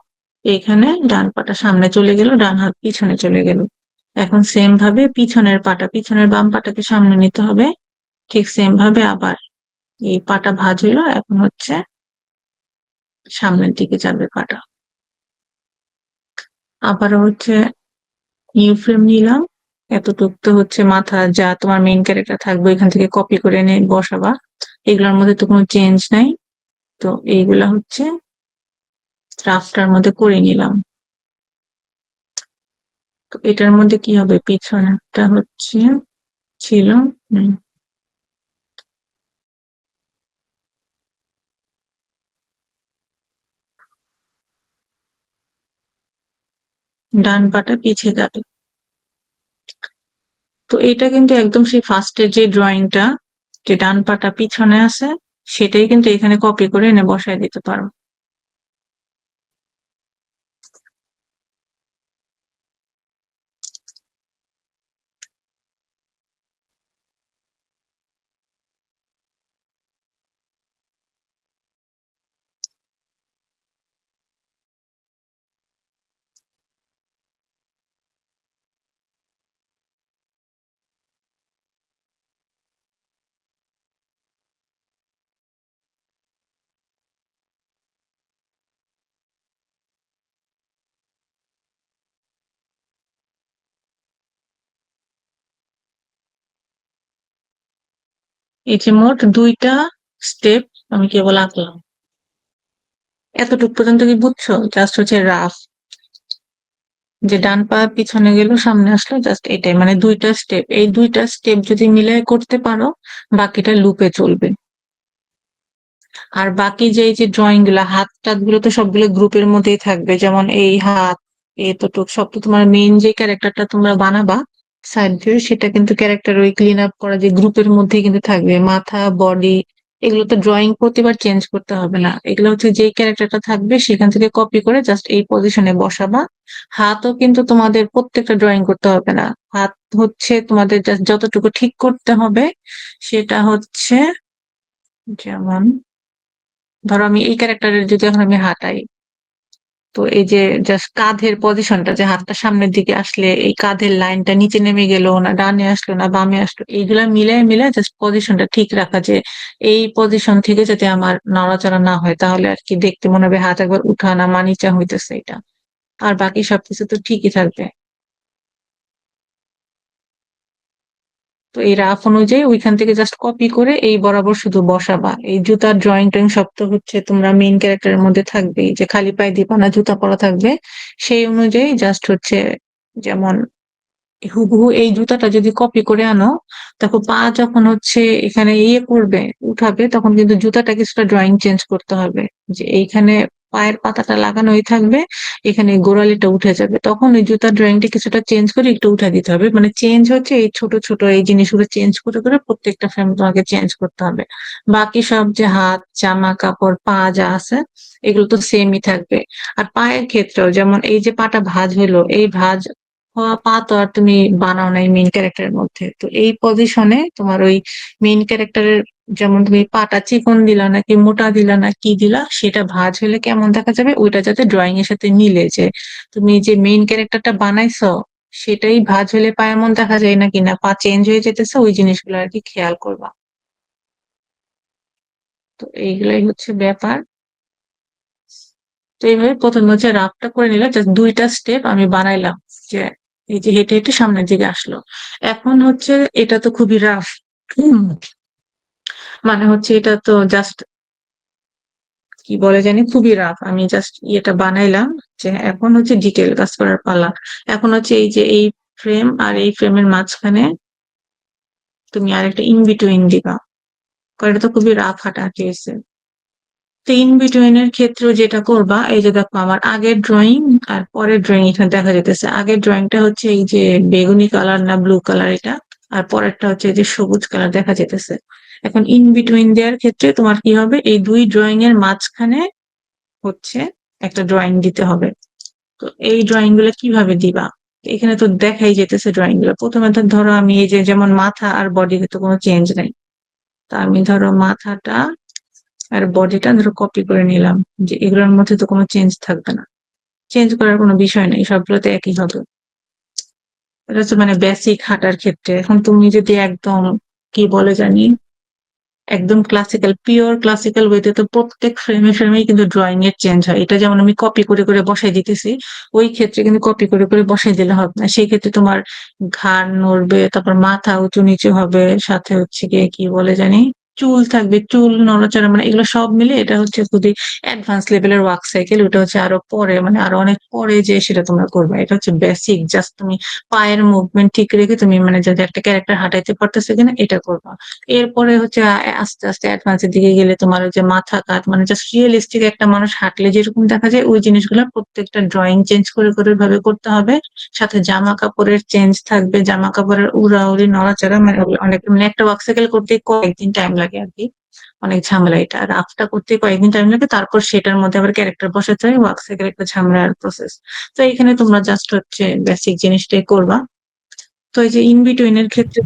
এখানে ডান পাটা সামনে চলে গেল, ডান হাত পিছনে চলে গেল। এখন সেম ভাবে পিছনের পাটা, পিছনের বাম পাটাকে সামনে নিতে হবে, ঠিক সেম ভাবে আবার এই পাটা ভাঁজ হইলো, এখন হচ্ছে সামনের দিকে যাবে পাটা। আবার হচ্ছে নিউ ফ্রেম নিলাম, এতটুক তো হচ্ছে মাথা যা তোমার মেইন ক্যারেক্টার থাকবে এখান থেকে কপি করে এনে বসাবা। এগুলোর মধ্যে তো কোনো চেঞ্জ নাই, তো এইগুলা হচ্ছে রাফটার মধ্যে করে নিলাম। তো এটার মধ্যে কি হবে, পিছনেরটা হচ্ছে ছিল ডান পাটা পিছিয়ে যাবে। তো এটা কিন্তু একদম সেই ফার্স্টের যে ড্রয়িংটা, যে ডান পাটা পিছনে আছে, সেটাই কিন্তু এখানে কপি করে এনে বসায় দিতে পারো। এই যে মোট দুইটা স্টেপ আমি কেবল আঁকলাম। এতটুকু পর্যন্ত কি বুঝছো? জাস্ট হচ্ছে রাফ, যে ডান পা পিছনে গেল সামনে আসলো, জাস্ট এটাই, মানে দুইটা স্টেপ। এই দুইটা স্টেপ যদি মিলাই করতে পারো, বাকিটা লুপে চলবে। আর বাকি যে এই যে ড্রয়িং গুলা, হাত টাত গুলো তো সবগুলো গ্রুপের মধ্যেই থাকবে, যেমন এই হাত, এতটুক সব তো তোমার মেইন যে ক্যারেক্টারটা তোমরা বানাবা সাইড ভিউ, সেটা কিন্তু ক্যারেক্টার ওই ক্লিন আপ করা যে গ্রুপের মধ্যেই কিন্তু থাকবে। মাথা, বডি, এগুলো তো ড্রয়িং প্রতিবার চেঞ্জ করতে হবে না, এগুলো হচ্ছে যেই ক্যারেক্টারটা থাকবে সেখান থেকে কপি করে জাস্ট এই পজিশনে বসাবা। হাতও কিন্তু তোমাদের প্রত্যেকটা ড্রয়িং করতে হবে না, হাত হচ্ছে তোমাদের জাস্ট যতটুকু ঠিক করতে হবে সেটা হচ্ছে, যেমন ধরো আমি এই ক্যারেক্টারের যদি এখন আমি হাঁটাই, তো এই যে জাস্ট কাঁধের পজিশনটা, যে হাতটা সামনের দিকে আসলে এই কাঁধের লাইনটা নিচে নেমে গেল না ডানে আসলো না বামে আসলো, এইগুলা মিলাই মিলাই জাস্ট পজিশনটা ঠিক রাখা, যে এই পজিশন থেকে যাতে আমার নড়াচড়া না হয়, তাহলে আর কি দেখতে মনে হবে হাত একবার উঠা না মা নিচা হইতেছে এটা। আর বাকি সবকিছু তো ঠিকই থাকবে। তো এই রাফ অনুযায়ী ওইখান থেকে জাস্ট কপি করে এই বরাবর শুধু বসাবা। এই জুতার ড্রয়িং টয়িং সব তো হচ্ছে তোমরা মেইন ক্যারেক্টারের মধ্যে থাকবে, যে খালি পায়ে দিবা না জুতা পরা থাকবে, সেই অনুযায়ী জাস্ট হচ্ছে, যেমন হুবহু এই জুতাটা যদি কপি করে আনো, দেখো পা যখন হচ্ছে এখানে ইয়ে করবে, উঠাবে, তখন কিন্তু জুতাটা কিছুটা ড্রয়িং চেঞ্জ করতে হবে। যে এইখানে পায়ের পাতাটা লাগানোই থাকবে, এখানে গোড়ালিটা উঠে যাবে, তখন ওই জুতার ড্রয়িংটা কিছুটা চেঞ্জ করে একটু উঠে দিতে হবে। মানে চেঞ্জ হচ্ছে এই ছোট ছোট এই জিনিসগুলো চেঞ্জ করে করে প্রত্যেকটা ফ্রেম তোমাকে চেঞ্জ করতে হবে। বাকি সব যে হাত, জামা কাপড়, পা যা আছে এগুলো তো সেমই থাকবে। আর পায়ের ক্ষেত্রেও যেমন এই যে পাটা ভাঁজ হলো, এই ভাঁজ হওয়া পা তো আর তুমি বানাও নাই মেইন ক্যারেক্টারের মধ্যে, তো এই পজিশনে তোমার ওই মেইন ক্যারেক্টারের, যেমন তুমি পাটা চিকন দিলা নাকি মোটা দিলা না কি দিলা, সেটা ভাঁজ হলে কেমন দেখা যাবে ওইটা যাতে ড্রয়িং এর সাথে মিলে, যে তুমি যে মেইন ক্যারেক্টারটা বানাইছো সেটাই ভাঁজ হলে পা এমন দেখা যায় নাকি না পা চেঞ্জ হয়ে যেতেছে, ওই জিনিসগুলো আর কি খেয়াল করবা। তো এইগুলাই হচ্ছে ব্যাপার। তো এইভাবে প্রথমে হচ্ছে রাফটা করে নিলাম, জাস্ট দুইটা স্টেপ আমি বানাইলাম, যে এই যে হেঁটে হেঁটে সামনের দিকে আসলো। এখন হচ্ছে এটা তো খুবই রাফ, মানে হচ্ছে এটা তো জাস্ট কি বলে জানি খুবই রাফ, আমি জাস্ট ইয়েটা বানাইলাম। যে এখন হচ্ছে ডিটেল কাজ করার পালা। এখন হচ্ছে এই যে এই ফ্রেম আর এই ফ্রেমের মাঝখানে তুমি আরেকটা ইন বিটুইন দিবা, কারণ এটা তো খুবই রাফ হাঁটাহাঁটি হয়েছে। তো ইন বিটুইন এর ক্ষেত্রেও যেটা করবা, এই যে দেখো আমার আগের ড্রয়িং আর পরের ড্রয়িং এখানে দেখা যেতেছে। আগের ড্রয়িংটা হচ্ছে এই যে বেগুনি কালার না ব্লু কালার এটা, আর পরেরটা হচ্ছে এই যে সবুজ কালার দেখা যেতেছে। এখন ইন বিটুইন দেওয়ার ক্ষেত্রে তোমার কি হবে, এই দুই ড্রয়িং এর মাঝখানে হচ্ছে একটা ড্রয়িং দিতে হবে। তো এই ড্রয়িং গুলো কিভাবে দিবা, এখানে তো দেখাই যেতেছে ড্রয়িং গুলো। প্রথমে তো ধরো আমি এই যে যেমন মাথা আর বডিতে তো কোনো চেঞ্জ নাই, তা আমি ধরো মাথাটা আর বডিটা ধরো কপি করে নিলাম, যে এগুলোর মধ্যে তো কোনো চেঞ্জ থাকবে না, চেঞ্জ করার কোনো বিষয় নেই, সবগুলোতে একই হবে। এটা হচ্ছে মানে বেসিক হাঁটার ক্ষেত্রে। এখন তুমি যদি একদম কি বলে জানি একদম ক্লাসিক্যাল, পিওর ক্লাসিক্যাল ওয়েতে তো প্রত্যেক ফ্রেমে ফ্রেমেই কিন্তু ড্রয়িং এর চেঞ্জ হয়। এটা যেমন আমি কপি করে করে বসাই দিতেছি, ওই ক্ষেত্রে কিন্তু কপি করে করে বসাই দিলে হবে না। সেই ক্ষেত্রে তোমার ঘাড় নড়বে, তারপর মাথা উঁচু নিচু হবে, সাথে হচ্ছে গিয়ে কি বলে জানি, চুল থাকবে, চুল নড়াচড়া, মানে এগুলো সব মিলে এটা হচ্ছে খুবই অ্যাডভান্স লেভেলের ওয়ার্ক সাইকেল। ওটা হচ্ছে আরো পরে, মানে আরো অনেক পরে যে সেটা তোমরা করবে। এটা হচ্ছে বেসিক, জাস্ট তুমি পায়ের মুভমেন্ট ঠিক রেখে তুমি মানে যদি একটা ক্যারেক্টার হাঁটাইতে পারতেছে কিনা এটা করবা। এরপরে হচ্ছে আস্তে আস্তে অ্যাডভান্সের দিকে গেলে তোমার ওই যে মাথা কাট, মানে জাস্ট রিয়েলিস্টিক একটা মানুষ হাঁটলে যেরকম দেখা যায় ওই জিনিসগুলো প্রত্যেকটা ড্রয়িং চেঞ্জ করে করে ভাবে করতে হবে। সাথে জামা কাপড়ের চেঞ্জ থাকবে, জামা কাপড়ের উড়াউড়ি নড়াচড়া, মানে অনেক, মানে একটা ওয়ার্কসাইকেল করতে কয়েকদিন টাইম লাগে আর কি। অনেক ঝামেলা এটা, আর রাফটা করতে কয়েকদিন টাইম লাগে, তারপর সেটার মধ্যে আবার ক্যারেক্টার বসাতে হয়, ওয়ার্কসাইকেল একটা ঝামেলার প্রসেস। তো এখানে তোমরা জাস্ট হচ্ছে বেসিক জিনিসটাই করবা। তো এই যে ইন বিটুইন এর ক্ষেত্রে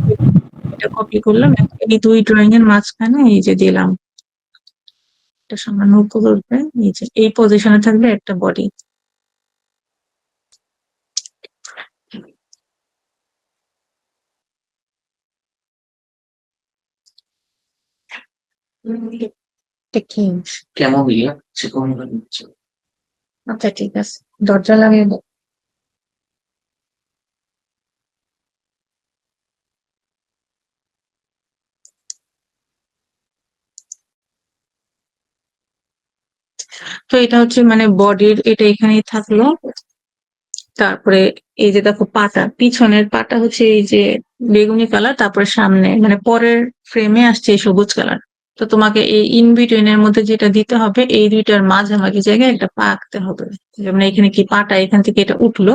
এটা কপি করলাম, এই দুই ড্রয়িং এর মাঝখানে এই যে দিলাম, এটা সামান্য উপর উঠবে, এই যে এই পজিশনে থাকবে একটা বডি। এটা কি? কেমন হইয়া সে কোন হচ্ছে? আচ্ছা ঠিক আছে, দরজা লাগিয়ে দাও। তো এটা হচ্ছে মানে বডির, এটা এখানেই থাকলো। তারপরে এই যে দেখো পাটা, পিছনের পাটা হচ্ছে এই যে বেগুনি কালার, তারপরে সামনে মানে পরের ফ্রেমে আসছে এই সবুজ কালার। তো তোমাকে এই ইন বিটুইন এর মধ্যে যেটা দিতে হবে, এই দুইটার মাঝামাঝি জায়গায় একটা পা আঁকতে হবে। যেমন এখানে কি পাটা এখান থেকে এটা উঠলো,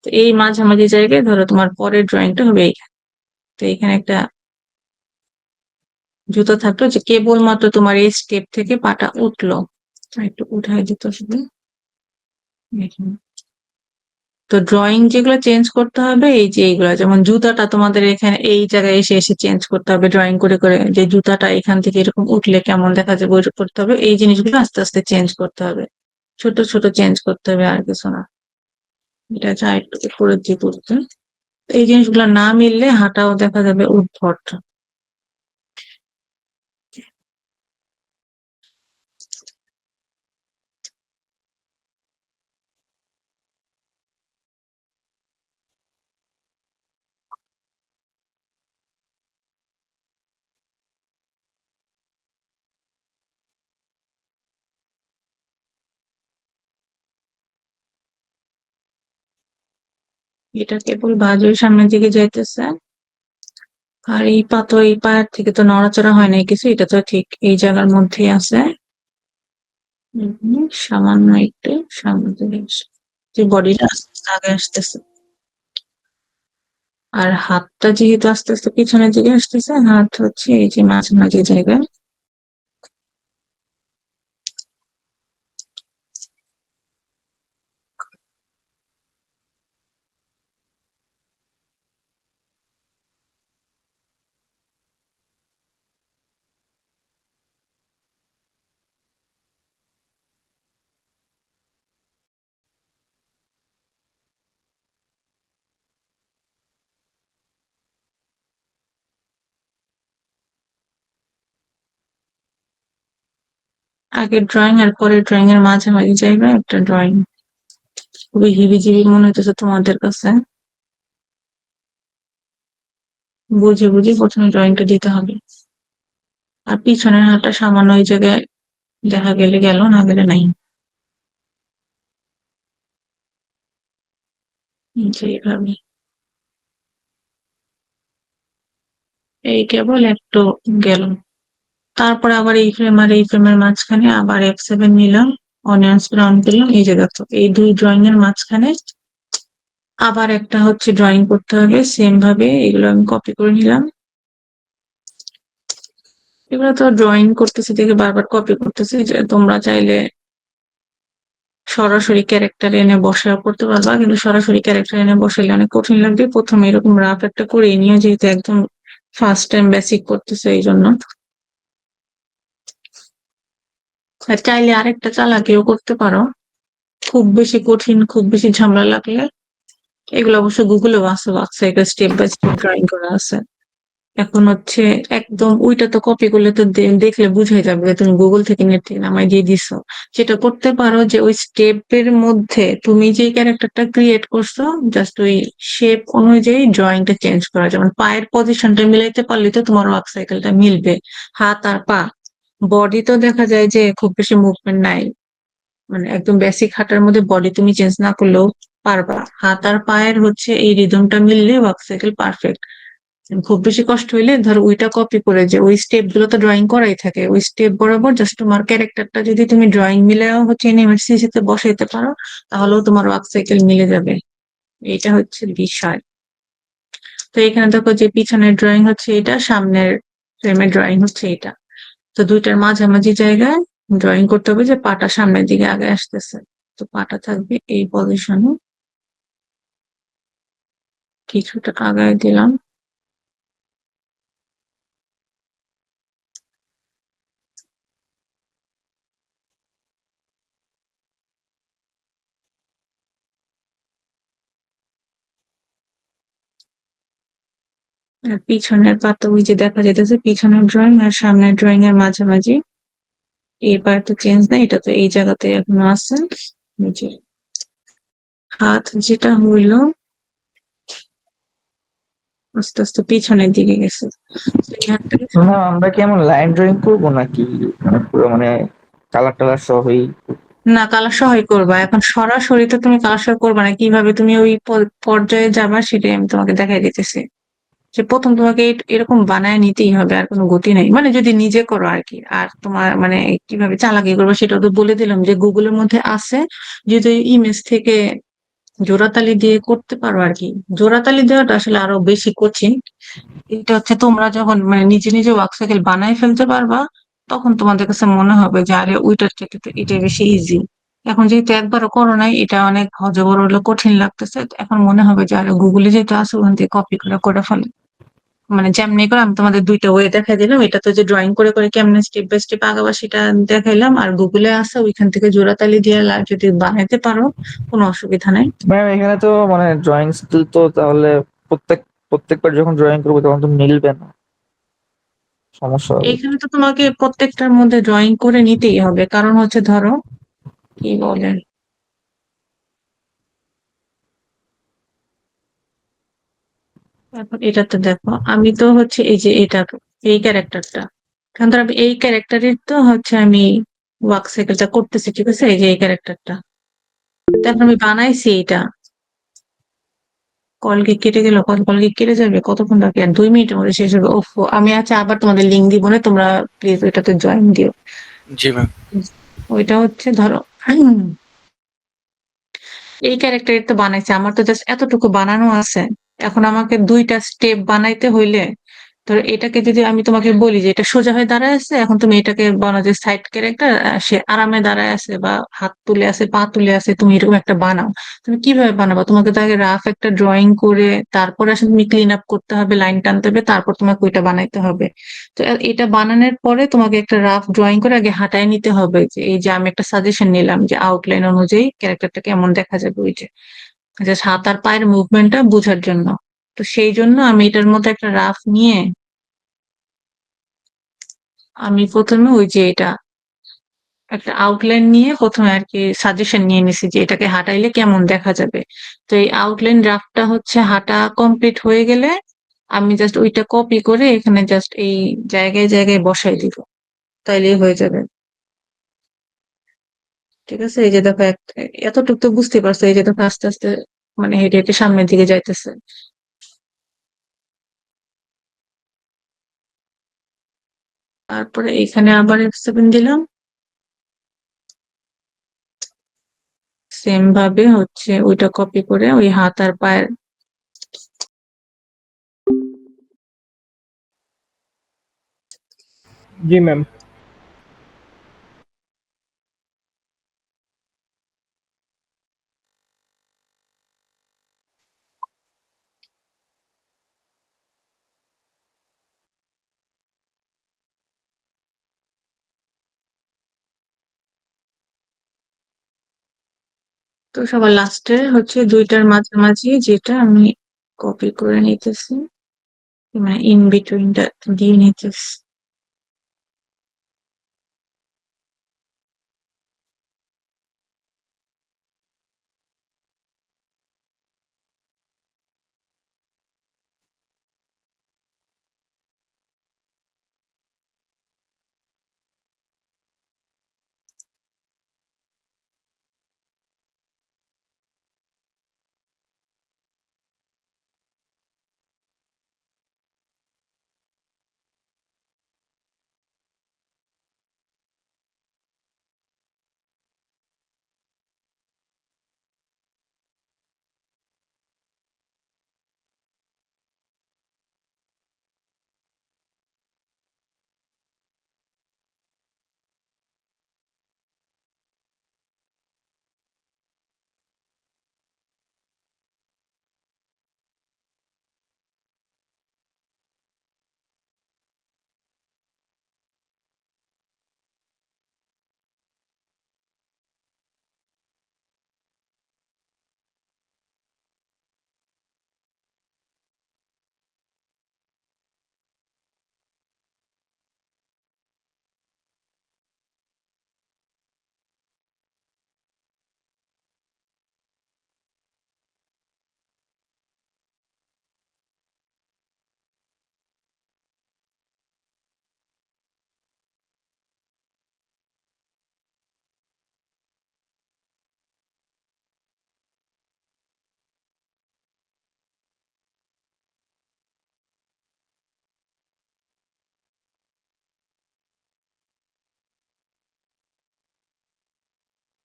তো এই মাঝামাঝি জায়গায় ধরো তোমার পরের ড্রয়িংটা হবে এইখানে। তো এখানে একটা জুতো থাকলো যে কেবলমাত্র তোমার এই স্টেপ থেকে পাটা উঠলো, একটু উঠাই দিতে হবে। তো ড্রয়িং যেগুলো চেঞ্জ করতে হবে এই যে এইগুলো, যেমন জুতাটা তোমাদের এখানে এই জায়গায় এসে এসে চেঞ্জ করতে হবে ড্রয়িং করে করে, যে জুতাটা এখান থেকে এরকম উঠলে কেমন দেখা যাবে ওইটা করতে হবে। এই জিনিসগুলো আস্তে আস্তে চেঞ্জ করতে হবে, ছোট ছোট চেঞ্জ করতে হবে, আর কিছু না। এটা যা একটু করে দিয়ে তুলতে, এই জিনিসগুলো না মিললে হাঁটাও দেখা যাবে উদ্ভট। এটা কেবল বাজুর সামনের দিকে যাইতেছে, আর এই পা তো এই পায়ের থেকে তো নড়াচড়া হয় না কিছু, এটা তো ঠিক এই জায়গার মধ্যেই আছে। সামান্য একটু সামনে দিকে যে বডিটা আস্তে আস্তে আগে আসতেছে। আর হাতটা যেহেতু আস্তে আস্তে পিছনের দিকে আসতেছে, হাত হচ্ছে এই যে মাঝামাঝি জায়গায়। আগের ড্রয়িং আর পরের ড্রয়িং এর মাঝামাঝি জায়গায় একটা ড্রয়িং। খুবই হিবিজিবি মনে হইতেছে তোমাদের কাছে, বুঝে বুঝে প্রথমে ড্রয়িংটা দিতে হবে। আর পিছনের হাতটা সামান্য ওই জায়গায় দেখা গেলে গেল, না গেলে নাই। যে এইভাবে, এই কেবল একটু গেল। তারপরে আবার এই ফ্রেম আর এই ফ্রেমের মাঝখানে আবার F7 নিলাম, অনিয়ন্স ব্রাউন দিলাম। এই যে দেখো এই দুই ড্রয়িং এর মাঝখানে আবার একটা হচ্ছে ড্রয়িং করতে হবে সেম ভাবে, এগুলো আমি কপি করে নিলাম। এগুলো তো ড্রয়িং করতেছি দেখে বারবার কপি করতেছি, যে তোমরা চাইলে সরাসরি ক্যারেক্টার এনে বসাও করতে পারবা, কিন্তু সরাসরি ক্যারেক্টার এনে বসালে অনেক কঠিন লাগবে। প্রথমে এরকম রাফ একটা করে নিয়ে, যেহেতু একদম ফার্স্ট টাইম বেসিক করতেছে এই জন্য। আর চাইলে আরেকটা চালাকিও করতে পারো, খুব বেশি কঠিন খুব বেশি ঝামেলা লাগলে। এগুলো অবশ্য গুগলেও আছে, ওয়াবসাইটে স্টেপ বাই স্টেপ ড্রয়িং করা আছে। এখন হচ্ছে একদম ওইটা তো কপি করলে তো দেখলে বুঝাই যাবে যে তুমি গুগল থেকে নেট থেকে নামাই দিয়ে দিছো। যেটা করতে পারো যে ওই স্টেপের মধ্যে তুমি যে ক্যারেক্টারটা ক্রিয়েট করছো জাস্ট ওই শেপ অনুযায়ী ড্রয়িংটা চেঞ্জ করা, যেমন পায়ের পজিশনটা মিলাইতে পারলে তো তোমার ওয়ার্ক সাইকেলটা মিলবে। হাত আর পা, বডি তো দেখা যায় যে খুব বেশি মুভমেন্ট নাই, মানে একদম বেসিক হাঁটার মধ্যে বডি তুমি চেঞ্জ না করলেও পারবা। হাত আর পায়ের হচ্ছে এই রিদমটা মিললে ওয়ার্ক সাইকেল পারফেক্ট। খুব বেশি কষ্ট হইলে ধর ওইটা কপি করে, যে ওই স্টেপ গুলো তো ড্রয়িং করাই থাকে, ওই স্টেপ বরাবর জাস্ট তোমার ক্যারেক্টারটা যদি তুমি ড্রয়িং মিলেও হচ্ছে এনিমেটসি তে বসাইতে পারো, তাহলেও তোমার ওয়ার্ক সাইকেল মিলে যাবে। এটা হচ্ছে বিষয়। তো এখানে দেখো যে পিছনের ড্রয়িং হচ্ছে এটা, সামনের ফ্রেমের ড্রয়িং হচ্ছে এটা। তো দুইটার মাঝামাঝি জায়গায় ড্রয়িং করতে হবে যে পাটা সামনের দিকে আগে আসতেছে। তো পাটা থাকবে এই পজিশনে, কিছুটা আগায় দিলাম। আর পিছনের পাতা ওই যে দেখা যাইতেছে পিছনের ড্রয়িং আর সামনের ড্রয়িং এর মাঝামাঝি, এবার তো চেঞ্জ নাই, এটা তো এই জায়গাতে এখনো আছে। এই যে হাত যেটা হইলো আস্তে আস্তে পিছনের দিকে গেছে। তো এই হাতটাকে না, আমরা কি এমন লাইন ড্রয়িং করবো নাকি মানে পুরো মানে কালার টালার সহই? না, কালার সহই করবা। এখন সরাসরি তো তুমি কালার সহ করবা না, কিভাবে তুমি ওই পর্যায়ে যাবা সেটাই আমি তোমাকে দেখাই দিতেছি। যে প্রথম তোমাকে এরকম বানায় নিতেই হবে, আর কোনো গতি নেই, মানে যদি নিজে করো আর কি। আর তোমার মানে কিভাবে চালাকি করবো সেটাও তো বলে দিলাম যে গুগলের মধ্যে আছে। যদি ইমেজ থেকে জোড়াতালি দিয়ে করতে পারো আর কি। জোড়াতালি দেওয়াটা আসলে আরো বেশি কঠিন। এটা হচ্ছে তোমরা যখন মানে নিজে নিজে ওয়ার্ক সাইকেল বানাই ফেলতে পারবা, তখন তোমাদের কাছে মনে হবে যে আরে ওইটার থেকে তো এটা বেশি ইজি। এখন যেহেতু একবারও করো নাই, এটা অনেক অজবর হলো কঠিন লাগতেছে, তো এখন মনে হবে যে আরে গুগলে যেহেতু আছে ওখান থেকে কপি করে ফেলো। মানে যেমনি করে আমি তোমাদের দুইটা ওয়ে দেখাই দিলাম, এটা তো যে ড্রয়িং করে করে কেমনে স্টেপ বাই স্টেপ আগাবা সেটা দেখাইলাম, আর গুগলে আছে ওইখান থেকে জোড়াতালি দিয়ে যদি বানাইতে পারো কোনো অসুবিধা নাই। ম্যাম এখানে তো মানে ড্রয়িং স্কিল তো তাহলে প্রত্যেক প্রত্যেকবার যখন ড্রয়িং করবো তখন তো মিলবে না, সমস্যা হবে। এইখানে তো তোমাকে প্রত্যেকটার মধ্যে ড্রয়িং করে নিতেই হবে, কারণ হচ্ছে ধরো কি বলে, এখন এটাতে দেখো আমি তো হচ্ছে এই যে এটা, এই ক্যারেক্টারটা, কারণ ধরো আমি এই ক্যারেক্টারের তো হচ্ছে আমি ওয়ার্ক সাইকেলটা করতেছি, ঠিক আছে, এই যে এই ক্যারেক্টারটা, তারপর আমি বানাইছি এটা। কল কি কেটে গেল? কল কি কেটে যাবে? কতক্ষণ বাকি? আর 2 মিনিটের মধ্যে শেষ হবে। ওফ, আমি আচ্ছা আবার তোমাদের লিঙ্ক দিব না, তোমরা প্লিজ ওইটাতে জয়েন দিও। জি ম্যাম। ওইটা হচ্ছে ধরো এই ক্যারেক্টার তো বানাইছে, আমার তো জাস্ট এতটুকু বানানো আছে। এখন আমাকে দুইটা স্টেপ বানাইতে হইলে, ধরো এটাকে যদি আমি তোমাকে বলি যে এটা সোজা হয়ে দাঁড়ায় আছে, এখন তুমি এটাকে বানাও যে সাইড ক্যারেক্টার, সে আরামে দাঁড়ায় আছে বা হাত তুলে আছে পা তুলে আছে, তুমি এরকম একটা বানাও। তুমি কিভাবে বানাবা? তোমাকে তো আগে রাফ একটা ড্রয়িং করে তারপরে আসলে তুমি ক্লিন আপ করতে হবে, লাইন টানতে হবে, তারপর তোমাকে ওইটা বানাইতে হবে। তো এটা বানানোর পরে তোমাকে একটা রাফ ড্রয়িং করে আগে হাঁটায় নিতে হবে, যে এই যে আমি একটা সাজেশন নিলাম যে আউটলাইন অনুযায়ী ক্যারেক্টারটা কেমন দেখা যাবে, ওই যে জাস্ট হাত আর পায়ের মুভমেন্টটা বোঝার জন্য। তো সেই জন্য আমি এটার মধ্যে একটা রাফ নিয়ে আমি প্রথমে ওই যে এটা একটা আউটলাইন নিয়ে প্রথমে আর কি সাজেশন নিয়ে নিছি যে এটাকে হাঁটাইলে কেমন দেখা যাবে। তো এই আউটলাইন ড্রাফটটা হচ্ছে হাঁটা কমপ্লিট হয়ে গেলে আমি জাস্ট ওইটা কপি করে এখানে জাস্ট এই জায়গায় জায়গায় বসাই দিব, তাইলেই হয়ে যাবে। ঠিক আছে, এই যে দেখো এতটুকু তো বুঝতে পারছো, এই যে দেখো আস্তে আস্তে মানে হেঁটে হেঁটে সামনের দিকে যাইতেছে। তারপরে এখানে আবার F7 দিলাম, সেম ভাবে হচ্ছে ওইটা কপি করে ওই হাত আর পায়ের। জি ম্যাম। তো সবার লাস্টে হচ্ছে দুইটার মাঝামাঝি যেটা আমি কপি করে নিতেছি, মানে ইন বিটুইনটা দিয়ে নিতেছি।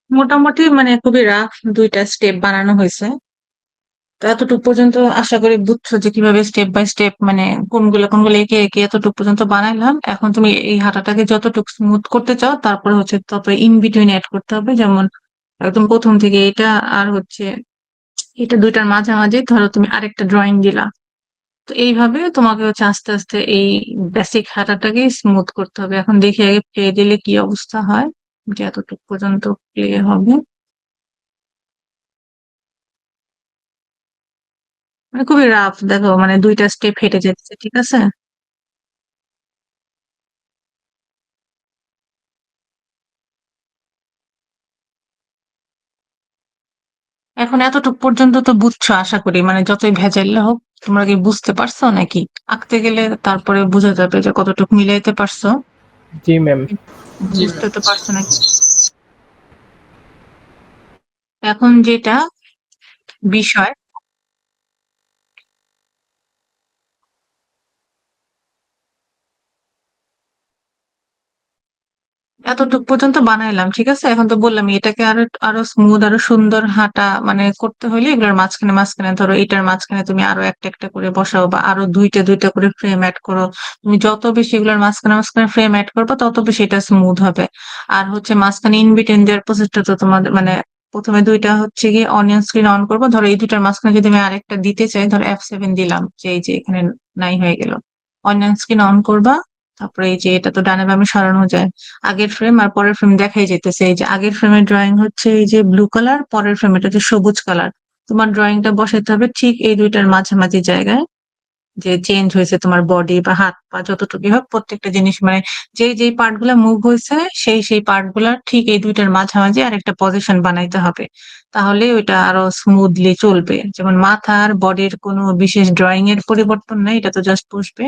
মোটামুটি মানে খুবই রাফ দুইটা স্টেপ বানানো হয়েছে। তো এতটুকু পর্যন্ত আশা করি বুঝছো যে কিভাবে স্টেপ বাই স্টেপ মানে কোনগুলো এঁকে এঁকে এতটুকু পর্যন্ত বানাইলাম। এখন তুমি এই হাঁটাটাকে যতটুকু স্মুথ করতে চাও তারপরে হচ্ছে তারপরে ইন বিটুইন অ্যাড করতে হবে। যেমন একদম প্রথম থেকে এটা আর হচ্ছে এটা দুইটার মাঝামাঝি ধরো তুমি আরেকটা ড্রয়িং দিলা। তো এইভাবে তোমাকে হচ্ছে আস্তে আস্তে এই বেসিক হাঁটাটাকে স্মুথ করতে হবে। এখন দেখি আগে প্লে দিলে কি অবস্থা হয়, যে এতটুকু পর্যন্ত প্লে হবে। মানে খুবই রাফ, দেখো মানে দুইটা স্টেপ হেঁটে যাচ্ছে, ঠিক আছে। এখন এতটুকু পর্যন্ত তো বুঝছো আশা করি, মানে যতই ভেজাইলে হোক তোমরা কি বুঝতে পারছো নাকি? আঁকতে গেলে তারপরে বোঝা যাবে যে কতটুকু মিলাইতে পারছো। জি ম্যাম। বুঝতে তো পারছো নাকি? এখন যেটা বিষয়, এতটুকু পর্যন্ত বানাইলাম, ঠিক আছে। এখন তো বললাম এটাকে আরো আরো স্মুথ আরো সুন্দর হাঁটা মানে করতে হলে এগুলোর মাঝখানে মাঝখানে ধরো এটার মাঝখানে তুমি আরো একটা একটা করে বসাও বা আরো দুইটা দুইটা করে ফ্রেম অ্যাড করো। তুমি যত বেশি এগুলোর মাঝখানে মাঝখানে ফ্রেম অ্যাড করবে তত বেশি এটা স্মুথ হবে। আর হচ্ছে মাঝখানে ইন বিটুইন দেওয়ার প্রসেসটা তো তোমাদের মানে প্রথমে দুইটা হচ্ছে গিয়ে অনিয়ন স্ক্রিন অন করবো। ধরো এই দুইটার মাঝখানে যদি আমি আরেকটা দিতে চাই, ধরো F7 দিলাম, যে এই যে এখানে নাই হয়ে গেল। অনিয়ন স্ক্রিন অন করবা, তারপরে এই যে এটা তো ডানে বামে সরানো যায়। আগের ফ্রেম আর পরের ফ্রেম দেখাই যেতেছে। এই যে আগের ফ্রেমের ড্রয়িং হচ্ছে এই যে ব্লু কালার, পরের ফ্রেম এটা হচ্ছে সবুজ কালার। তোমার ড্রয়িংটা বসাতে হবে ঠিক এই দুইটার মাঝামাঝি জায়গায়, যে চেঞ্জ হয়েছে তোমার বডি বা হাত পা যতটুকু হোক প্রত্যেকটা জিনিস মানে যেই যেই পার্ট গুলা মুভ হয়েছে সেই সেই পার্ট গুলা ঠিক এই দুইটার মাঝামাঝি আর একটা পজিশন বানাইতে হবে। তাহলে ওইটা আরো স্মুথলি চলবে। যেমন মাথার বডির কোনো বিশেষ ড্রয়িং এর পরিবর্তন নেই, এটা তো জাস্ট বসবে।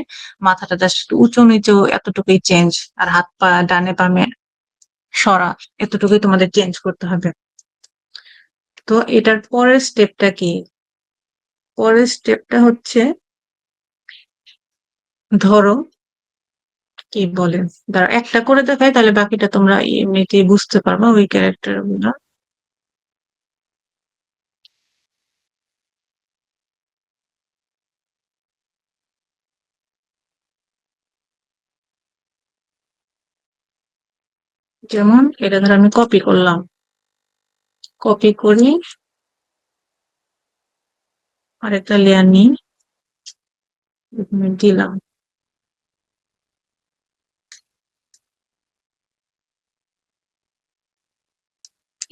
মাথাটা জাস্ট উঁচু নিচু এতটুকুই চেঞ্জ, আর হাত পা ডানে বামে সরা এতটুকুই তোমাদের চেঞ্জ করতে হবে। তো এটার পরের স্টেপটা কি? পরের স্টেপটা হচ্ছে ধরো কি বলে, দাঁড়া একটা করে দেখাই তাহলে বাকিটা তোমরা এমনিতেই বুঝতে পারবা ওই ক্যারেক্টার গুলা। যেমন এটা ধর আমি কপি করলাম, কপি করি আরেকটা লেয়ার নিই, এখানে দিলাম।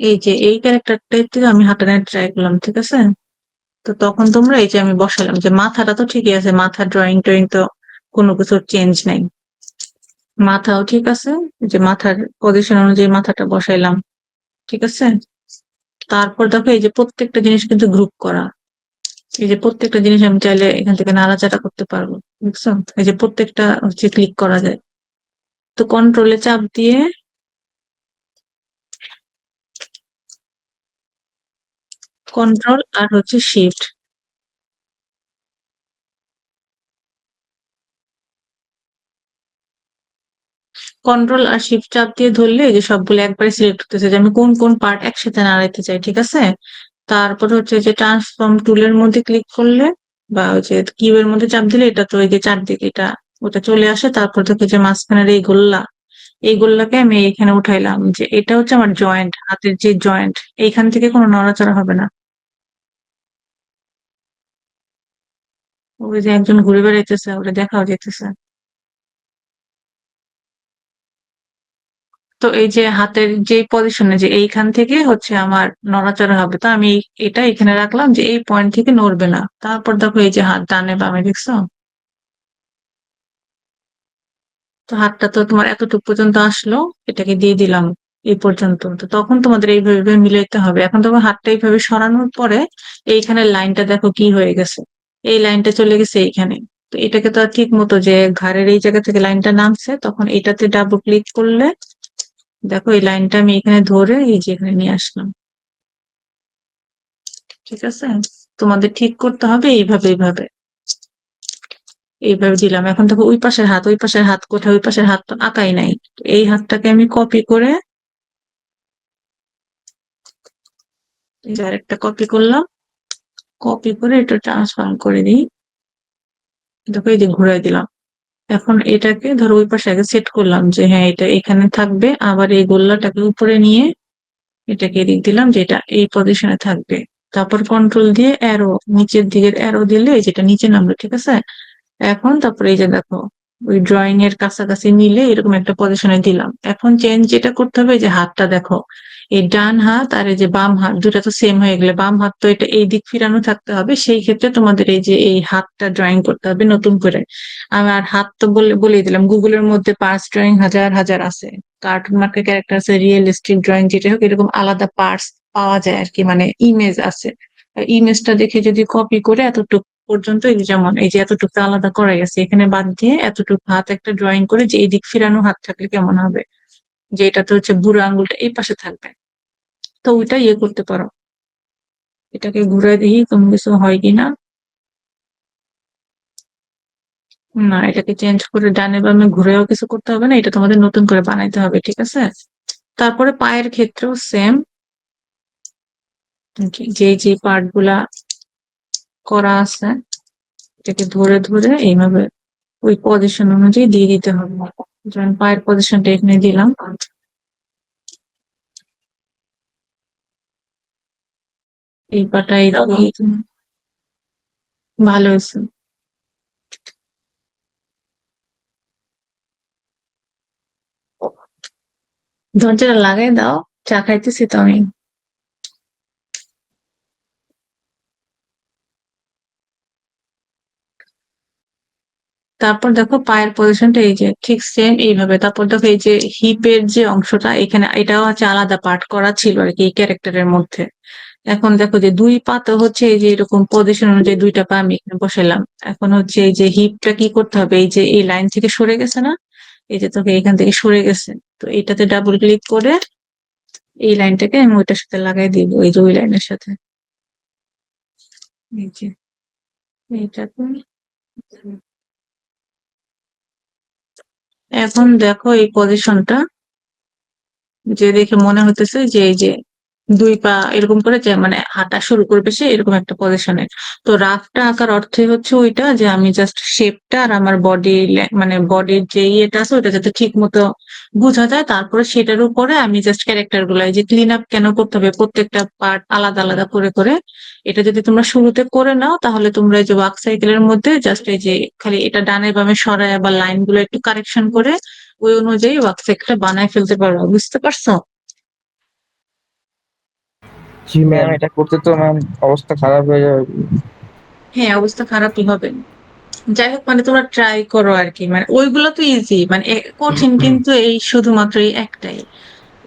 এই যে এই ক্যারেক্টারটা থেকে আমি হাঁটানোর ট্রাই করলাম, ঠিক আছে। তো তখন তোমরা এই যে আমি বসালাম যে মাথাটা তো ঠিকই আছে, মাথা ড্রয়িং টয়িং তো কোনো কিছুর চেঞ্জ নাই, মাথাও ঠিক আছে, যে মাথার পজিশন অনুযায়ী মাথাটা বসাইলাম, ঠিক আছে। তারপর দেখো এই যে প্রত্যেকটা জিনিস কিন্তু গ্রুপ করা, এই যে প্রত্যেকটা জিনিস আমি চাইলে এখান থেকে নাড়াচাড়া করতে পারবো, বুঝছো? এই যে প্রত্যেকটা হচ্ছে ক্লিক করা যায়। তো কন্ট্রোলে চাপ দিয়ে কন্ট্রোল আর হচ্ছে শিফট, কন্ট্রোল আর শিফট চাপ দিয়ে ধরলে এই যে সবগুলো একবারে সিলেক্ট হতেছে যে আমি কোন কোন পার্ট একসাথে নাড়াইতে চাই, ঠিক আছে। তারপর হচ্ছে যে ট্রান্সফর্ম টুলের মধ্যে ক্লিক করলে বা ওই যে কিউ এর মধ্যে চাপ দিলে এটা তো এই যে চারদিকে এটা ওটা চলে আসে। তারপর থেকে যে মাঝখানের এই গোল্লা, এই গোল্লাকে আমি এখানে উঠাইলাম যে এটা হচ্ছে আমার জয়েন্ট, হাতের যে জয়েন্ট, এইখান থেকে কোনো নড়াচড়া হবে না। ওই যে একজন ঘুরে বেড়াইতেছে, ওটা দেখাও যেতেছে। তো এই যে হাতের যে পজিশনে যে এইখান থেকে হচ্ছে আমার নড়াচড়া হবে, তো আমি এটা এখানে রাখলাম যে এই পয়েন্ট থেকে নড়বে না। তারপর দেখো এই যে হাত ডানে বামে, দেখছো? তো হাতটা তো তোমার এতটুকু পর্যন্ত আসলো, এটাকে দিয়ে দিলাম এই পর্যন্ত। তো তখন তোমাদের এইভাবে এইভাবে মিলাইতে হবে। এখন তোমার হাতটা এইভাবে সরানোর পরে এইখানে লাইনটা দেখো কি হয়ে গেছে, এই লাইনটা চলে গেছে এইখানে। তো এটাকে তো আর ঠিক মতো যে ঘাড়ের এই জায়গা থেকে লাইনটা নামছে, তখন এটাতে ডাবল ক্লিক করলে দেখো এই লাইনটা আমি এখানে ধরে এই যে এখানে নিয়ে আসলাম, ঠিক আছে। তোমাদের ঠিক করতে হবে এইভাবে এইভাবে এইভাবে দিলাম। এখন দেখো ওই পাশের হাত, ওই পাশের হাত কোথায়? ওই পাশের হাত তো আঁকাই নাই। তো এই হাতটাকে আমি কপি করে এই যে আরেকটা কপি করলাম, কপি করে এটা ট্রান্সফার করে দিই, দেখো এই যে ঘুরাই দিলাম। এখন এটাকে ধরো ওই পাশে আগে সেট করলাম যে হ্যাঁ এটা এখানে থাকবে, আবার এই গোল্লাটাকে উপরে নিয়ে এটাকে এদিক দিলাম যে এটা এই পজিশনে থাকবে। তারপর কন্ট্রোল দিয়ে অ্যারো, নিচের দিকের অ্যারো দিলে এই যেটা নিচে নামলো, ঠিক আছে। এখন তারপরে এই যে দেখো ওই ড্রয়িং এর কাছাকাছি মিলে এরকম একটা পজিশনে দিলাম। এখন চেঞ্জ যেটা করতে হবে, এই যে হাতটা দেখো, এই ডান হাত আর এই যে বাম হাত দুটা তো সেম হয়ে গেলে বাম হাত তো এটা এই দিক ফিরানো থাকতে হবে, সেই ক্ষেত্রে তোমাদের এই যে এই হাতটা ড্রয়িং করতে হবে নতুন করে। আমার হাত তো বলে দিলাম, গুগলের মধ্যে পার্টস ড্রয়িং হাজার হাজার আছে, কার্টুন মার্কা ক্যারেক্টার আছে, রিয়েলিস্টিক ড্রয়িং, যেটা হোক এরকম আলাদা পার্টস পাওয়া যায় আর কি, মানে ইমেজ আছে। ইমেজটা দেখে যদি কপি করে এতটুকু পর্যন্ত, এই যে যেমন এই যে এতটুকু আলাদা করা গেছে, এখানে বাদ দিয়ে এতটুকু হাত একটা ড্রয়িং করে যে এই দিক ফিরানো হাত থাকলে কেমন হবে, যে এটাতে হচ্ছে বুড়ো আঙ্গুলটা এই পাশে থাকবে। তো ওইটা ইয়ে করতে পারো, এটাকে ঘুরে দেখি কোনো কিছু হয় কিনা। না, এটাকে চেঞ্জ করে ডানে বামে ঘুরেও কিছু করতে হবে না, এটা তোমাদের নতুন করে বানাইতে হবে, ঠিক আছে। তারপরে পায়ের ক্ষেত্রেও সেম, যে যে পার্ট গুলা করা আছে এটাকে ধরে ধরে এইভাবে ওই পজিশন অনুযায়ী দিয়ে দিতে হবে। যেমন পায়ের পজিশনটা এখানে দিলাম, এই পাটা ভালো হয়েছে। দরজাটা লাগাই দাও, চা খাইতেছি তো আমি। তারপর দেখো পায়ের পজিশনটা এই যে ঠিক সেম এইভাবে। তারপর দেখো এই যে হিপের যে অংশটা এখানে, এটাও হচ্ছে আলাদা পার্ট করা ছিল আর কি এই ক্যারেক্টারের মধ্যে। এখন দেখো যে দুই পা তো হচ্ছে এই যে এরকম পজিশন অনুযায়ী দুইটা পা আমি এখানে বসালাম। এখন হচ্ছে এই যে হিপটা কি করতে হবে, এই যে এই লাইন থেকে সরে গেছে না, এই যে তোকে এখান থেকে সরে গেছে, তো এটাতে ডাবল ক্লিক করে এই লাইনটাকে আমি ওইটার সাথে লাগাই দিব, এই যে ওই লাইনের সাথে, এই যে এইটাকে। এখন দেখো এই পজিশনটা যে দেখে মনে হতেছে যে এই যে দুই পা এরকম করে যে মানে হাঁটা শুরু করবে সে এরকম একটা পজিশনে। তো রাফটা আঁকার অর্থই হচ্ছে ওইটা যে আমি জাস্ট শেপটা আর আমার বডি, মানে বডির যে ইয়েটা আছে ওটা যাতে ঠিক মতো বোঝা যায়, তারপরে সেটার উপরে আমি জাস্ট ক্যারেক্টার গুলো এই যে ক্লিন আপ কেন করতে হবে প্রত্যেকটা পার্ট আলাদা আলাদা করে করে, এটা যদি তোমরা শুরুতে করে নাও তাহলে তোমরা এই যে ওয়ার্ক সাইকেলের মধ্যে জাস্ট এই যে খালি এটা ডানে বামে সরায় বা লাইন গুলো একটু কারেকশন করে ওই অনুযায়ী ওয়ার্ক সাইকেলটা বানায় ফেলতে পারো, বুঝতে পারছো? জি ম্যাম ম্যাম। এটা করতে তো ম্যাম অবস্থা খারাপ হয়ে যাবে। হ্যাঁ, অবস্থা খারাপই হবে। যাই হোক, মানে তোমরা ট্রাই করো আর কি, মানে ওইগুলো তো ইজি, মানে কঠিন কিন্তু এই শুধুমাত্র এই একটাই।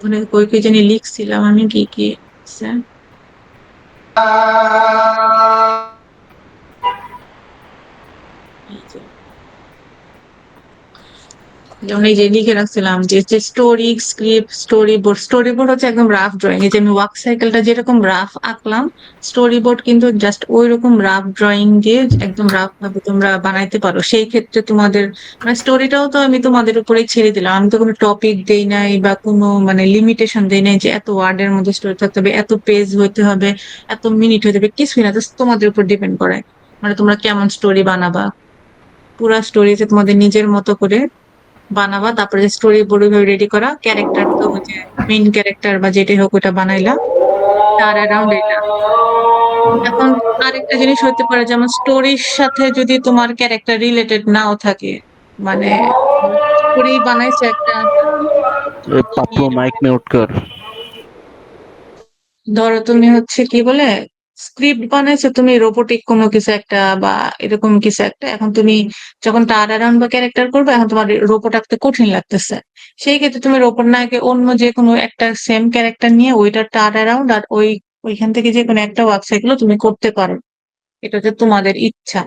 মানে কই কই জানি লিখছিলাম আমি কি কি আছে। এই যে, যেমন এই যে লিখে রাখছিলাম যে স্টোরি স্ক্রিপ্ট স্টোরি বোর্ড হচ্ছে একদম রাফ ড্রয়িং। এই যে আমি ওয়ার্ক সাইকেলটা যেরকম রাফ আঁকলাম, স্টোরি বোর্ড কিন্তু জাস্ট ওই রকম রাফ ড্রয়িং দিয়ে একদম রাফ ভাবে তোমরা বানাইতে পারো। সেই ক্ষেত্রে তোমাদের মানে স্টোরিটাও তো আমি তোমাদের উপরেই ছেড়ে দিলাম, আমি তো কোনো টপিক দেই নাই বা কোনো মানে লিমিটেশন দেই নাই যে এত ওয়ার্ডের মধ্যে স্টোরি থাকতে হবে, এত পেজ হইতে হবে, এত মিনিট হইতে হবে, কিছুই না, জাস্ট তোমাদের উপর ডিপেন্ড করে মানে তোমরা কেমন স্টোরি বানাবা। পুরা স্টোরিতে তোমাদের নিজের মতো করে বানাবা, তারপরে স্টোরি বোর্ড রেডি করা, ক্যারেক্টার তো ওই যে মেইন ক্যারেক্টার বা যেটাই হোক ওটা বানাইলা, তার অ্যারাউন্ড এটা। এখন আরেকটা জিনিস হতে পারে, যেমন স্টোরির সাথে যদি তোমার ক্যারেক্টার রিলেটেড নাও থাকে, মানে স্টোরি বানাইছো একটা, পাপ্পু মাইক म्यूट कर। ধরো তুমি হচ্ছে কি বলে স্ক্রিপ্ট বানাইছো তুমি রোবোটিক কোনো কিছু একটা বা এরকম কিছু একটা, এখন তুমি যখন টার অ্যারাউন্ড বা ক্যারেক্টার করবে, এখন তোমার রোবট আঁকতে কঠিন লাগতেছে, সেই ক্ষেত্রে তুমি রোবট না এঁকে অন্য যে কোনো একটা সেম ক্যারেক্টার নিয়ে ওইটার টার অ্যারাউন্ড আর ওইখান থেকে যে কোনো একটা ওয়ার্ক সাইকেল তুমি করতে পারো। এটা হচ্ছে তোমাদের ইচ্ছা।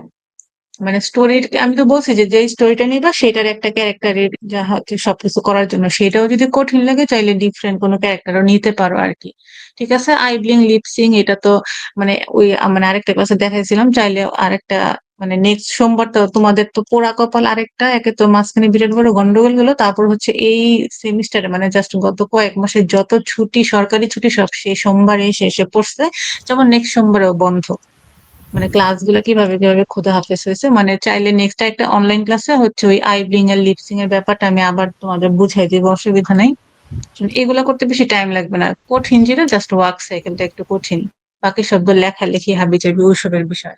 মানে স্টোরির আমি তো বলছি যে যেই স্টোরিটা নিবা সেটার একটা ক্যারেক্টারের যা হচ্ছে সবকিছু করার জন্য, সেটাও যদি কঠিন লাগে চাইলে ডিফারেন্ট কোনো ক্যারেক্টারও নিতে পারো আর কি। ঠিক আছে, আইব্লিং লিপসিং এটা তো মানে ওই মানে আরেকটা ক্লাসে দেখাইছিলাম, চাইলে আরেকটা মানে নেক্সট সোমবার তো তোমাদের তো পোড়া কপাল আরেকটা, একে তো মাঝখানে বিরাট বড় গন্ডগোল গেলো, তারপর হচ্ছে এই সেমিস্টারে মানে জাস্ট গত কয়েক মাসের যত ছুটি সরকারি ছুটি সব সেই সোমবারে শেষে পড়ছে, যেমন নেক্সট সোমবারেও বন্ধ। মানে ক্লাসগুলো কিভাবে কিভাবে খুদে হাফেজ হয়েছে, মানে চাইলে নেক্সট একটা অনলাইন ক্লাসে হচ্ছে ওই আইব্লিং আর লিপসিং এর ব্যাপারটা আমি আবার তোমাদের বুঝাই দিব, অসুবিধা নাই। এগুলা করতে বেশি টাইম লাগবে না, কঠিন যেটা জাস্ট ওয়ার্ক সাইকেলটা একটু কঠিন, বাকি সব লেখালেখি হাবি জাবি ওইসবের বিষয়।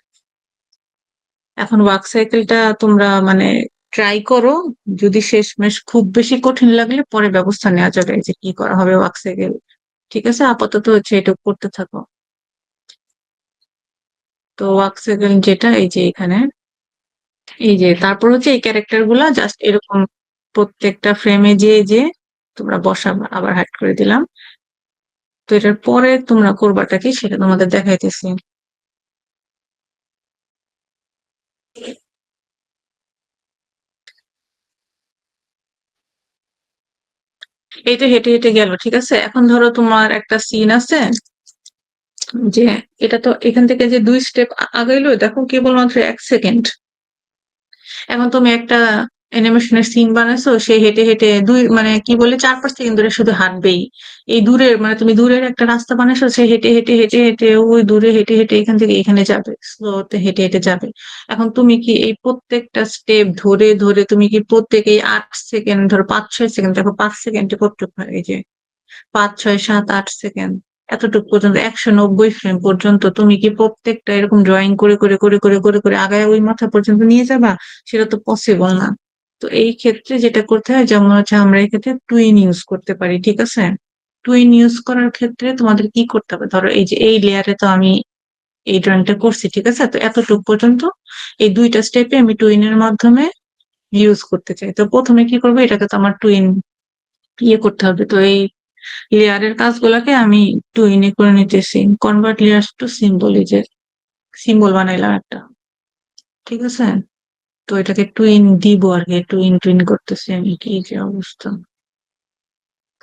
এখন ওয়ার্ক সাইকেলটা তোমরা মানে ট্রাই করো, যদি শেষমেশ খুব বেশি কঠিন লাগলে পরে ব্যবস্থা নেওয়া যাবে যে কি করা হবে ওয়ার্ক সাইকেল। ঠিক আছে, আপাতত হচ্ছে এটা করতে থাকো। তো ওয়ার্ক সাইকেল যেটা এই যে এখানে, এই যে তারপর হচ্ছে এই ক্যারেক্টার গুলা জাস্ট এরকম প্রত্যেকটা ফ্রেমে যে যে তোমরা বসাবা, আবার হাইড করে দিলাম। তো এটার পরে তোমরা করবাটা কি সেটা তোমাদের দেখাইতেছি। এই তো হেঁটে হেঁটে গেল, ঠিক আছে, এখন ধরো তোমার একটা সিন আছে যে এটা তো এখান থেকে যে 2 স্টেপ আগাইলো, দেখো কেবলমাত্র 1 সেকেন্ড। এখন তুমি একটা অ্যানিমেশনের সিন বানাইছো, সে হেঁটে হেঁটে মানে কি বলে 4-5 সেকেন্ড ধরে শুধু হাঁটবেই। এই দূরের মানে তুমি দূরের একটা রাস্তা বানাইছো, সে হেঁটে হেঁটে হেঁটে হেঁটে ওই দূরে হেঁটে হেঁটে এখান থেকে এখানে যাবে, স্লোতে হেঁটে হেঁটে যাবে। এখন তুমি কি এই প্রত্যেকটা স্টেপ ধরে ধরে তুমি কি প্রত্যেক এই 8 সেকেন্ড ধরো 5-6 সেকেন্ড, দেখো 5 সেকেন্ডে কতটুকু হয়, এই যে 5-6-7-8 সেকেন্ড, এতটুকু পর্যন্ত 190 ফ্রেম পর্যন্ত তুমি কি প্রত্যেকটা এরকম ড্রয়িং করে করে করে করে করে করে আগায় ওই মাথা পর্যন্ত নিয়ে যাবা? সেটা তো পসিবল না। তো এই ক্ষেত্রে যেটা করতে হয়, যেমন হচ্ছে আমরা এই ক্ষেত্রে টুইন ইউজ করতে পারি, ঠিক আছে। টুইন ইউজ করার ক্ষেত্রে তোমাদের কি করতে হবে, ধরো এই যে এই লেয়ারে তো আমি এই ড্রয়িংটা করছি, ঠিক আছে, তো এতটুকু পর্যন্ত এই 2টা স্টেপে আমি টুইনের মাধ্যমে ইউজ করতে চাই। তো প্রথমে কি করবো, এটাকে তো আমার টুইন ইয়ে করতে হবে। তো এই লেয়ারের কাজগুলোকে আমি টুইনে করে নিতেছি, কনভার্ট লেয়ার্স টু সিম্বল, এই যে সিম্বল বানাইলাম একটা, ঠিক আছে। তো এটাকে টুইন দিব আর কি, টুইন টুইন করতেছি আমি, কি যে অবস্থা।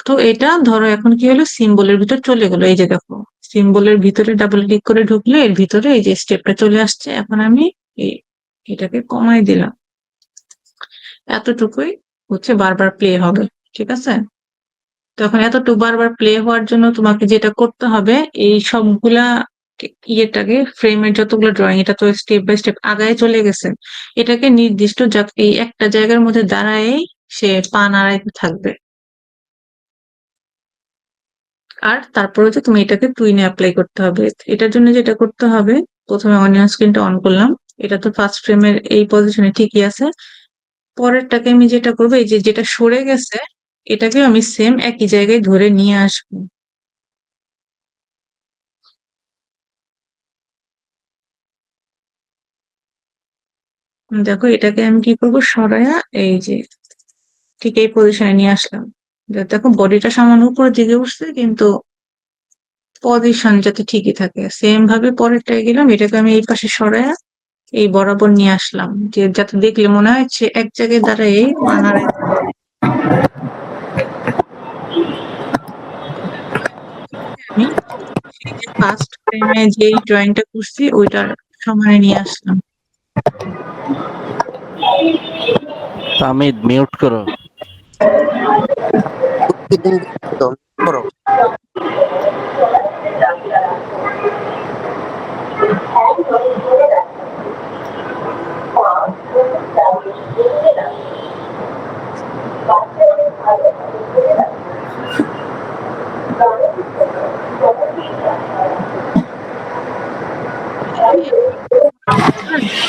তো এটা ধরো এখন কি হলো, সিম্বলের ভিতর চলে গেলো, এই যে দেখো সিম্বলের ভিতরে ডাবল ক্লিক করে ঢুকলে এর ভিতরে এই যে স্টেপটা চলে আসছে। এখন আমি এই এটাকে কমাই দিলাম, এতটুকুই হচ্ছে বারবার প্লে হবে, ঠিক আছে। তখন এতটুকু বারবার প্লে হওয়ার জন্য তোমাকে যেটা করতে হবে, এই সবগুলা ইয়েটাকে ফ্রেমের যতগুলো ড্রয়িং, এটা তো স্টেপ বাই স্টেপ আগায় চলে গেছে, এটাকে নির্দিষ্ট এই একটা জায়গার মধ্যে দাঁড়ায় সে পা নাড়াইতে থাকবে। আর তারপরে হচ্ছে তুমি এটাকে টুইনে অ্যাপ্লাই করতে হবে। এটার জন্য যেটা করতে হবে, প্রথমে অনিয়ন স্ক্রিনটা অন করলাম, এটা তো ফার্স্ট ফ্রেমের এই পজিশনে ঠিকই আছে। পরেরটাকে আমি যেটা করবো, এই যে যেটা সরে গেছে এটাকে আমি সেম একই জায়গায় ধরে নিয়ে আসবো। দেখো এটাকে আমি কি করবো, সরায়া এই যে ঠিক এই পজিশনে নিয়ে আসলাম। দেখো বডিটা সামান্য উপরের দিকে উঠছে, কিন্তু পজিশন যাতে ঠিকই থাকে। সেম ভাবে পরেরটায় গেলাম, এটাকে আমি এই পাশে সরায়া এই বরাবর নিয়ে আসলাম, যে যাতে দেখলে মনে হয় সে এক জায়গায় দাঁড়ায় মানার। আমি সেই যে ফার্স্ট ফ্রেমে যেই ড্রয়িংটা করছি ওইটার সমানে নিয়ে আসলাম। তামিদ মিউট করো। করো।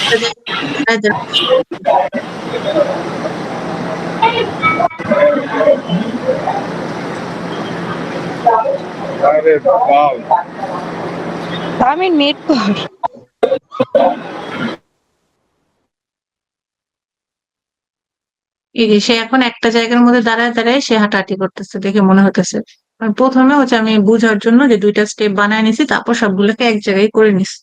একটা জায়গায় দাঁড়ায় দাঁড়ায় আমি নেট কর। এই যে সে এখন একটা জায়গার মধ্যে দাঁড়ায় দাঁড়ায় সে হাঁটাহাঁটি করতেছে, দেখে মনে হতেছে। আর প্রথমে হচ্ছে আমি বুঝার জন্য যে দুইটা স্টেপ বানায় নিছি, তারপর সবগুলোকে এক জায়গায় করে নিছি।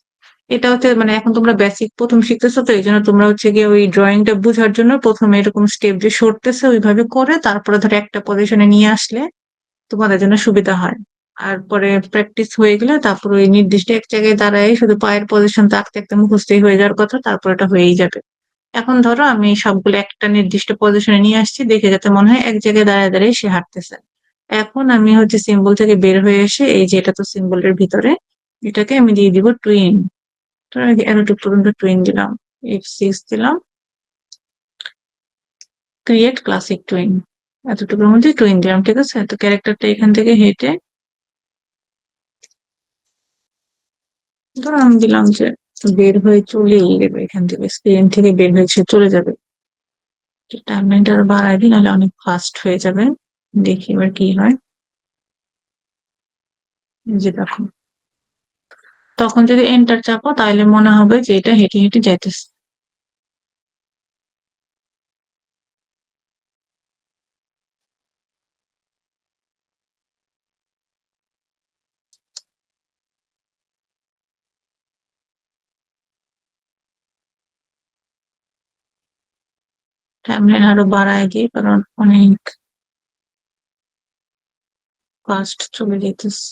এটা হচ্ছে মানে এখন তোমরা বেসিক প্রথম শিখতেছো, তো এই জন্য তোমরা হচ্ছে গিয়ে ওই ড্রয়িংটা বুঝার জন্য প্রথমে এরকম স্টেপ যে সরতেছে ওইভাবে করে তারপরে ধরো একটা পজিশনে নিয়ে আসলে তোমাদের জন্য সুবিধা হয়। আর পরে প্র্যাকটিস হয়ে গেলে তারপর ওই নির্দিষ্ট এক জায়গায় দাঁড়ায় শুধু পায়ের পজিশন থাকতে একটা মুখস্থই হয়ে যাওয়ার কথা, তারপর এটা হয়েই যাবে। এখন ধরো আমি সবগুলো একটা নির্দিষ্ট পজিশনে নিয়ে আসছি, দেখে যাতে মনে হয় এক জায়গায় দাঁড়ায় দাঁড়িয়ে সে হাঁটতেছে। এখন আমি হচ্ছে সিম্বল থেকে বের হয়ে এসে এই যে এটা তো সিম্বলের ভিতরে, এটাকে আমি দিয়ে দিব টুইন। তো এতটুকু পর্যন্ত টুইন দিলাম, F6 দিলাম, ক্রিয়েট ক্লাসিক টুইন। এতটুকুর মধ্যে টুইন দিলাম, ঠিক আছে। তো ক্যারেক্টারটা এখান থেকে হেঁটে ধরো আমি দিলাম যে বের হয়ে চলেই যাবে, এখান থেকে স্ক্রিন থেকে বের হয়ে সে চলে যাবে। টাইমলাইনটা আরো বাড়াই দিই, নাহলে অনেক ফাস্ট হয়ে যাবে। দেখি এবার কি হয়। এই যে দেখো, তখন যদি এন্টার চাপো তাহলে মনে হবে যে এটা হেঁটে হেঁটে যাইতেছে। টাইমলাইন আরো বাড়ায় দিই, কারণ অনেক ফাস্ট চলে যেতেছে।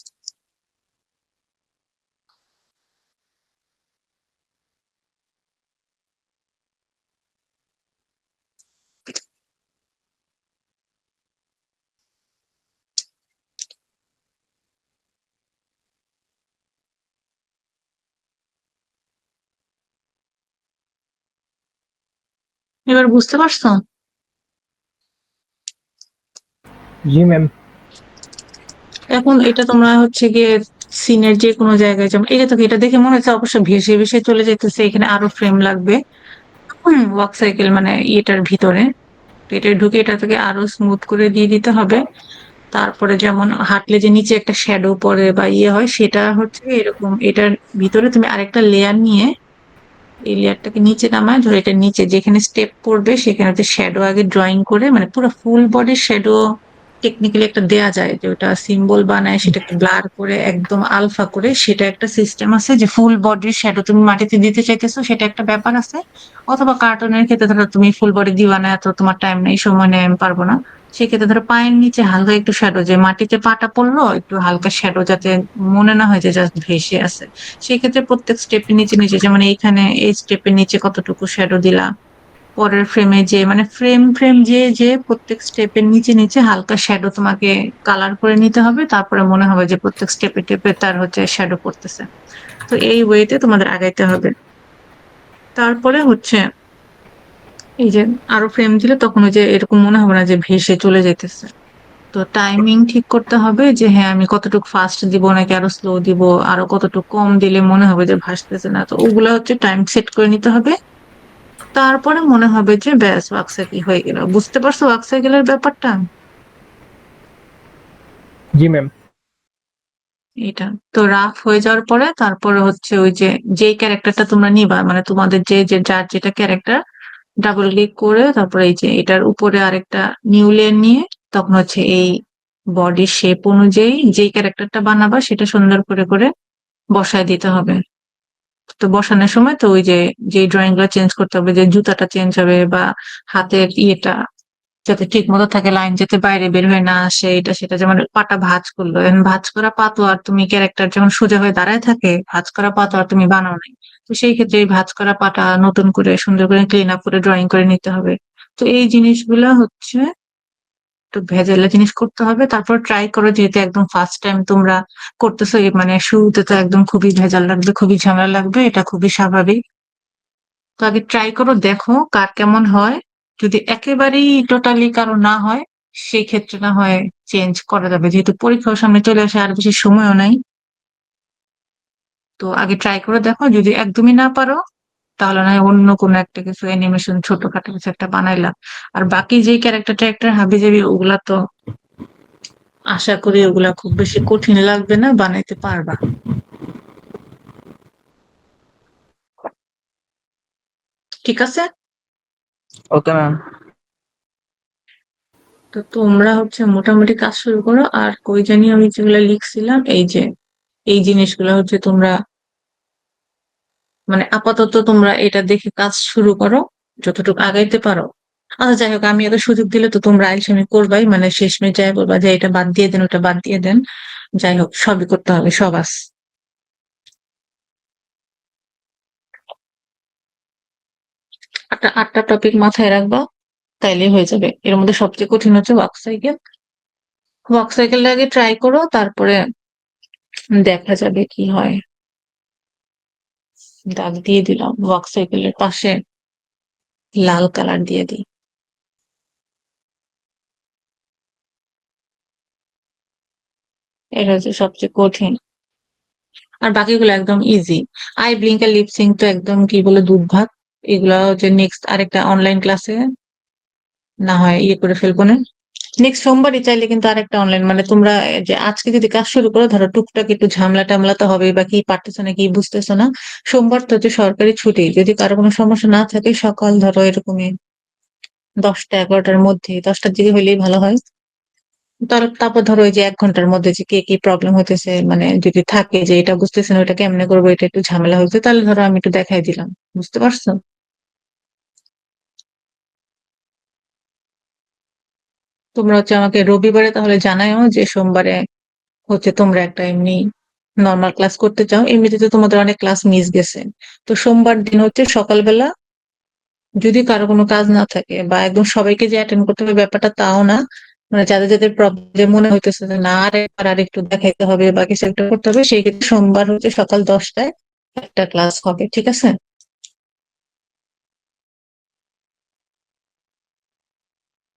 এবার বুঝতে পারছো? জি ম্যাম। এখন এটা তোমরা হচ্ছে গিয়ে সিনের যে কোনো জায়গায়, যেমন এটা তো এটা দেখে মনে হচ্ছে অবশ্য ভেসে ভেসে চলে যেতেছে, এখানে আরো ফ্রেম লাগবে। ওয়ার্ক সাইকেল মানে এটার ভিতরে, তো এটা ঢুকে এটা থেকে আরো স্মুথ করে দিয়ে দিতে হবে। তারপরে যেমন হাঁটলে যে নিচে একটা শ্যাডো পড়ে বা ইয়ে হয়, সেটা হচ্ছে এরকম এটার ভিতরে তুমি আরেকটা লেয়ার নিয়ে এই লেয়ারটাকে নিচে নামায় ধরো, এটা নিচে যেখানে স্টেপ পড়বে সেখানে হচ্ছে শ্যাডো আগে ড্রয়িং করে, মানে পুরো ফুল বডি শ্যাডো টেকনিক্যালি একটা দেয়া যায়, যে ওটা সিম্বল বানায় সেটাকে ব্লার করে একদম আলফা করে, সেটা একটা সিস্টেম আছে। যে ফুল বডির শ্যাডো তুমি মাটিতে দিতে চাইতেছো সেটা একটা ব্যাপার আছে। অথবা কার্টুনের ক্ষেত্রে ধরো তুমি ফুল বডি দিবা না, এত তোমার টাইম নেই, সময় নেই, আমি পারবো না, সেক্ষেত্রে ধরো পায়ের নিচে হালকা একটু শ্যাডো, যে মাটিতে পাটা পড়লো একটু হালকা শ্যাডো, যাতে মনে না হয় যে জাস্ট ভেসে আছে। সেক্ষেত্রে প্রত্যেক স্টেপের নিচে নিচে, যেমন এইখানে এই স্টেপের নিচে কতটুকু শ্যাডো দিলা, পরের ফ্রেমে যে মানে ফ্রেম ফ্রেম যে যে প্রত্যেক স্টেপের নিচে নিচে হালকা শ্যাডো তোমাকে কালার করে নিতে হবে, তারপরে মনে হবে যে প্রত্যেক স্টেপে টেপে তার হচ্ছে শ্যাডো পড়তেছে। তো এই ওয়েতে তোমাদের আগাইতে হবে। তারপরে হচ্ছে এই যে আরো ফ্রেম দিলে তখন ওই যে এরকম মনে হবে না যে ভেসে চলে যেতেছে। তো টাইমিং ঠিক করতে হবে যে হ্যাঁ আমি কতটুকু ফাস্ট দিব নাকি আরো স্লো দিব, আরো কতটুকু কম দিলে মনে হবে যে ভাসতেছে না, তো ওগুলা হচ্ছে টাইম সেট করে নিতে হবে। তারপরে মনে হবে যে ব্যাস ওয়ার্ক সাইকেল হয়ে গেল। বুঝতে পারছো ওয়ার্ক সাইকেলের ব্যাপারটা? জি ম্যাম। এটা তো রাফ হয়ে যাওয়ার পরে তারপরে হচ্ছে ওই যে যেই ক্যারেক্টারটা তোমরা নিবা, মানে তোমাদের যে যে যার যেটা ক্যারেক্টার, ডাবল ক্লিক করে তারপরে এই যে এটার উপরে আরেকটা নিউ লেয়ার নিয়ে তখন হচ্ছে এই বডির শেপ অনুযায়ী যেই ক্যারেক্টারটা বানাবা সেটা সুন্দর করে করে বসায় দিতে হবে। তো বসানোর সময় তো ওই যে যে ড্রয়িং গুলো চেঞ্জ করতে হবে, যে জুতাটা চেঞ্জ হবে বা হাতের ইয়েটা যাতে ঠিক মতো থাকে, লাইন যাতে বাইরে বের হয়ে না আসে, এটা সেটা। যেমন পাটা ভাঁজ করলো, এখন ভাঁজ করা পা তো আর তুমি ক্যারেক্টার যখন সোজা হয়ে দাঁড়ায় থাকে, ভাঁজ করা পা তো আর তুমি বানাও নাই। তো সেই ক্ষেত্রে এই ভাঁজ করা পাটা নতুন করে সুন্দর করে ক্লিন আপ করে ড্রয়িং করে নিতে হবে। তো এই জিনিসগুলা হচ্ছে একটু ভেজাল জিনিস করতে হবে। তারপর ট্রাই করো, যেহেতু একদম ফার্স্ট টাইম তোমরা করতেছো, মানে শুরুতে তো একদম খুবই ভেজাল লাগবে, খুবই ঝামেলা লাগবে, এটা খুবই স্বাভাবিক। তো আগে ট্রাই করো, দেখো কার কেমন হয়। যদি একেবারেই টোটালি কারো না হয়, সেই ক্ষেত্রে না হয় চেঞ্জ করা যাবে, যেহেতু পরীক্ষার সামনে চলে আসে, আর বেশি সময়ও নাই। তো আগে ট্রাই করে দেখো, যদি একদমই না পারো তাহলে না হয় অন্য কোনো একটা কিছু অ্যানিমেশন ছোটখাটো কিছু একটা বানাইলাম। আর বাকি যে ক্যারেক্টার ট্যারেক্টার হাবি জাবি ওগুলা তো আশা করি ওগুলা খুব বেশি কঠিন লাগবে না, বানাইতে পারবা। ঠিক আছে। Okay ma'am. তো তোমরা হচ্ছে মোটামুটি কাজ শুরু করো। আর কই জানি আমি যেগুলা লিখছিলাম, এই যে এই জিনিসগুলো হচ্ছে তোমরা মানে আপাতত তোমরা এটা দেখে কাজ শুরু করো, যতটুকু আগাইতে পারো। আচ্ছা যাই হোক, আমি এত সুযোগ দিলে তো তোমরা আইসেমি করবাই, মানে শেষমেশ যাই বলবা যে এটা বাদ দিয়ে দেন, ওটা বাদ দিয়ে দেন। যাই হোক, সবই করতে হবে, সব আস। আটটা টপিক মাথায় রাখবা, তাইলে হয়ে যাবে। এর মধ্যে সবচেয়ে কঠিন হচ্ছে ওয়াক সাইকেল। ওয়াক সাইকেলটা আগে ট্রাই করো, তারপরে দেখা যাবে কি হয়। দাগ দিয়ে দিলাম ওয়াক সাইকেলের পাশে, লাল কালার দিয়ে দিই। এটা হচ্ছে সবচেয়ে কঠিন, আর বাকিগুলো একদম ইজি। আই ব্লিঙ্ক আর লিপসিং তো একদম কি বলে দুধ ভাত। এগুলা হচ্ছে নেক্সট আরেকটা অনলাইন ক্লাসে না হয় ইয়ে করে ফেলবো না। নেক্সট সোমবারই চাইলে কিন্তু আরেকটা অনলাইন, মানে তোমরা যে আজকে যদি কাজ শুরু করো, ধরো টুকটাক একটু ঝামেলা টামলা তো হবে, বা কি পারতেছো না কি বুঝতেছো না। সোমবার তো হচ্ছে সরকারি ছুটি, যদি কারো কোনো সমস্যা না থাকে সকাল ধরো এরকমই 10টা 11টার মধ্যে, 10টার দিকে হইলেই ভালো হয়। তারপর ধরো ওই যে 1 ঘন্টার মধ্যে যে কে কি প্রবলেম হতেছে, মানে যদি থাকে যে এটা বুঝতেছে না ওটা কেমনে করবো, এটা একটু ঝামেলা হয়েছে, তাহলে ধরো আমি একটু দেখাই দিলাম। বুঝতে পারছো? তোমরা হচ্ছে আমাকে রবিবারে তাহলে জানাও যে সোমবারে হচ্ছে তোমরা একটা এমনি নর্মাল ক্লাস করতে চাও। এমনিতে তো তোমাদের অনেক ক্লাস মিস গেছে। তো সোমবার দিন হচ্ছে সকালবেলা, যদি কারো কোনো কাজ না থাকে বা একদম সবাইকে যে অ্যাটেন্ড করতে হবে ব্যাপারটা তাও না, মানে যাদের যাদের প্রবলেম মনে হইতেছে যে না আর একবার আর একটু দেখাইতে হবে বা কিছু একটা করতে হবে, সেই ক্ষেত্রে সোমবার হচ্ছে সকাল 10টায় একটা ক্লাস হবে। ঠিক আছে?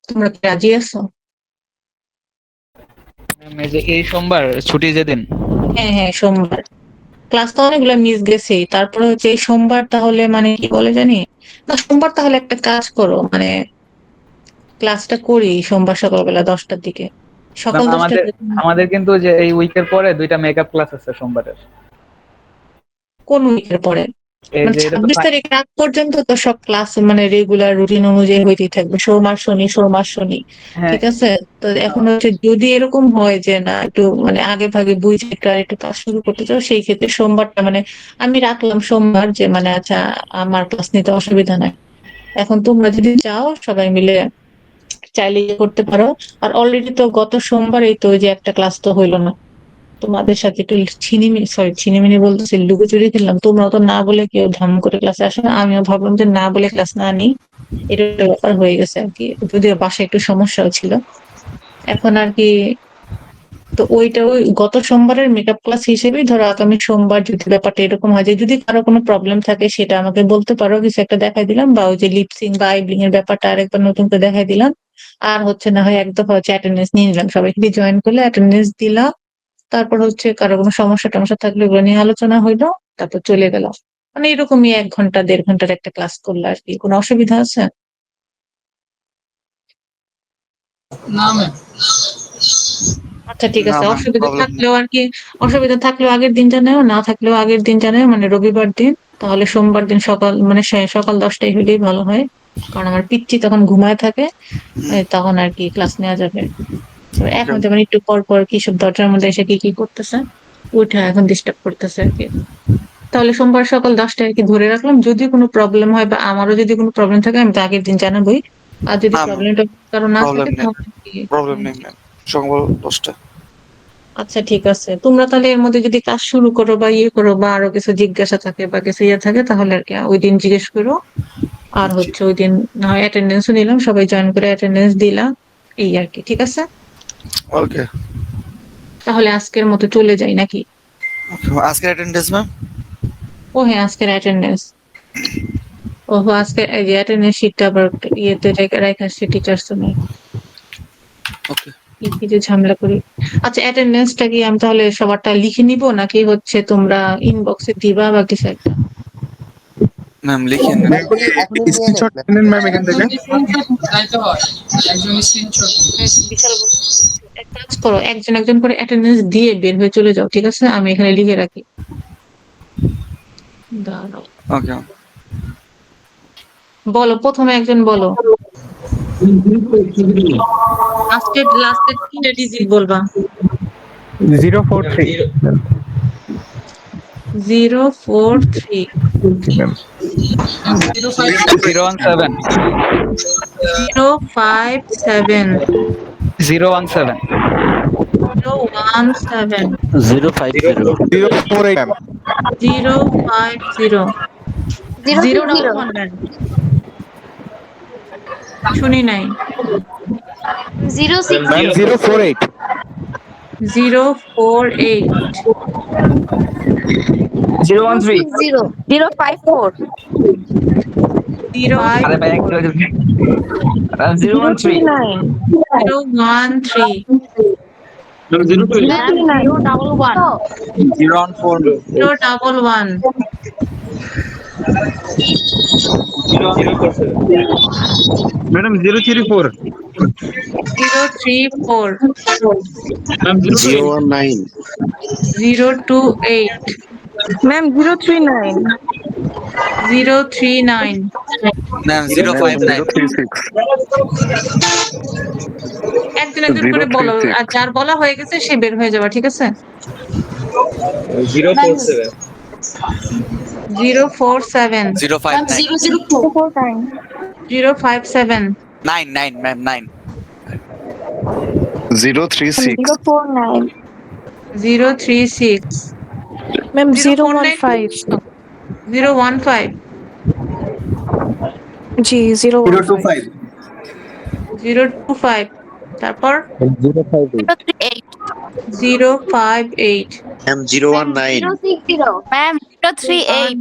তোমরা কি রাজি আছো? ম্যাম, এই যে এই সোমবার ছুটি যেদিন। হ্যাঁ হ্যাঁ, সোমবার। ক্লাস তো অনেকগুলো মিস গেছেই, তারপরে হচ্ছে এই সোমবার তাহলে মানে কি বলে জানি না, সোমবার তাহলে একটা কাজ করো, মানে ক্লাসটা করি সোমবার সকালবেলা 10টার দিকে, সকাল ম্যাম, 10টার আমাদের দিকে। আমাদের কিন্তু যে এই উইকের পরে 2টা মেকআপ ক্লাস আছে সোমবারের। কোন উইকের পরে? এই মানে যে এটা তো 26 তারিখের আগ পর্যন্ত তো সব ক্লাস মানে রেগুলার রুটিন অনুযায়ী হইতেই থাকবে, সোমবার শনি সোমবার শনি। হ্যাঁ। ঠিক আছে। তো এখন হচ্ছে যদি এরকম হয় যে না একটু মানে আগে ভাগে বুঝে একটু আর একটু কাজ শুরু করতে চাও, সেই ক্ষেত্রে সোমবারটা মানে আমি রাখলাম সোমবার, যে মানে আচ্ছা আমার ক্লাস নিতে অসুবিধা নাই। এখন তোমরা যদি চাও সবাই মিলে চাইলে ইয়ে করতে পারো। আর অলরেডি তো গত সোমবার এই তো ওই যে একটা ক্লাস তো হইলো না, তোমাদের সাথে একটু ছিনিমিনি বলতেছি, লুকোচুরি খেললাম। তোমরাও তো না বলে কেউ ধাম করে ক্লাসে আসে না, আমিও ভাবলাম যে না বলে ক্লাস না নিই। এটা একটা ব্যাপার হয়ে গেছে আর কি, যদিও বাসায় একটু সমস্যাও ছিল। এখন আর কি, তো ওইটা ওই গত সোমবারের মেকআপ ক্লাস হিসেবেই ধরো আগামী সোমবার যদি ব্যাপারটা এরকম হয় যে যদি কারো কোনো প্রবলেম থাকে সেটা আমাকে বলতে পারো, কিছু একটা দেখাই দিলাম, বা ওই যে লিপসিং বা আইব্লিং এর ব্যাপারটা আরেকবার নতুন করে দেখাই দিলাম। আর হচ্ছে না হয় এক দফা হচ্ছে অ্যাটেন্ডেন্স নিয়ে নিলাম, সবাইকে জয়েন করলে অ্যাটেন্ডেন্স দিলাম। তারপর হচ্ছে কারো কোনো সমস্যা টমস্যা থাকলে ওগুলো নিয়ে আলোচনা হইলো, তারপর চলে গেলাম। মানে এরকমই 1 ঘন্টা 1.5 ঘন্টার একটা ক্লাস করলে আর কি কোনো অসুবিধা আছে? আচ্ছা ঠিক না আছে, ম্যাম, অসুবিধা প্রবলেম নেই। থাকলেও আর কি, অসুবিধা থাকলেও আগের দিন জানাও, না থাকলেও আগের দিন জানাও, মানে রবিবার দিন। তাহলে সোমবার দিন সকাল মানে সকাল 10টায় হলেই ভালো হয়। কারণ আমার পিচ্চি তখন ঘুমায় থাকে, তখন আর কি ক্লাস নেওয়া যাবে। তো এখন যেমন একটু পর পর কি সব দরজার মধ্যে এসে কি কি করতেছে, ওইটা এখন ডিস্টার্ব করতেছে আর কি। তাহলে সোমবার সকাল 10টায় আর কি ধরে রাখলাম, যদি কোনো প্রবলেম হয় বা আমারও যদি কোনো প্রবলেম থাকে আমি তো আগের দিন জানাবোই। আর যদি না প্রবলেমটা কারো না প্রবলেম থাকে নেই, তাহলে কি, প্রবলেম নেই ম্যাম, সকাল 10টা। আচ্ছা ঠিক আছে। তোমরা তাহলে এর মধ্যে যদি কাজ শুরু করো বা ইয়ে করো বা আরো কিছু জিজ্ঞাসা থাকে বা কিছু ইয়ে থাকে তাহলে আর কি ওই দিন জিজ্ঞেস করো। আর হচ্ছে ওই দিন না হয় অ্যাটেন্ডেন্সও নিলাম, সবাই জয়েন করে অ্যাটেন্ডেন্স দিলা, এই আর কি। ঠিক আছে, ওকে, তাহলে আজকের মতো চলে যাই নাকি? আজকের অ্যাটেন্ডেন্স ম্যাম। ও হ্যাঁ, আজকের অ্যাটেন্ডেন্স। ওহো, আজকে এই যে অ্যাটেন্ডেন্স শিটটা আবার ইয়েতে রেখে আসছে টিচার্স রুমে। ওকে কি কি যে ঝামেলা করি। আচ্ছা, অ্যাটেন্ডেন্সটা কি আমি তাহলে সবারটা লিখে নিব নাকি হচ্ছে তোমরা ইনবক্সে দিবা বা কিছু একটা? ম্যাম লিখে নেন। এখনই এখনই নিয়ে নেন স্ক্রিনশট ম্যাম। নেন ম্যাম এখান থেকে। বিশাল এক কাজ করো, একজন একজন করে অ্যাটেন্ডেন্স দিয়ে বের হয়ে চলে যাও, ঠিক আছে? আমি এখানে লিখে রাখি। দাঁড়াও, ওকে বলো, প্রথমে একজন বলো। লাস্টের 3টা ডিজিট বলবা। 043 043 ম্যাম। 017 057 017 017 050 048 ম্যাম। 050 011 শুনি নাই। 060 ম্যাম 048 048 013 054 আরে ভাই 013 013 011 ম্যাডাম 034 034 019 028 ম্যাম 039 039 ম্যাম 059। একজন একজন করে বলো, আর যার বলা হয়ে গেছে সে বের হয়ে যাবে, ঠিক আছে? 047 047 059 057 9 ম্যাম 9 036 049 036 ম্যাম 015 015 জি 015 025 তারপর 038 058 ma'am 019 ma'am 038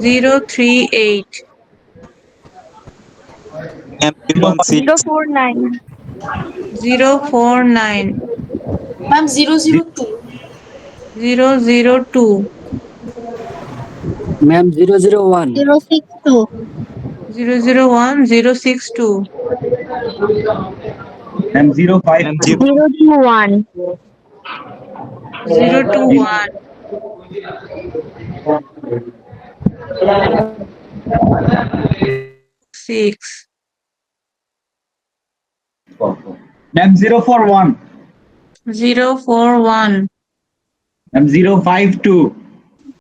038 049 049 ma'am 002 002 ma'am 001 062 001 062 ma'am 05 021 021 6 ma'am 041 041 ma'am 052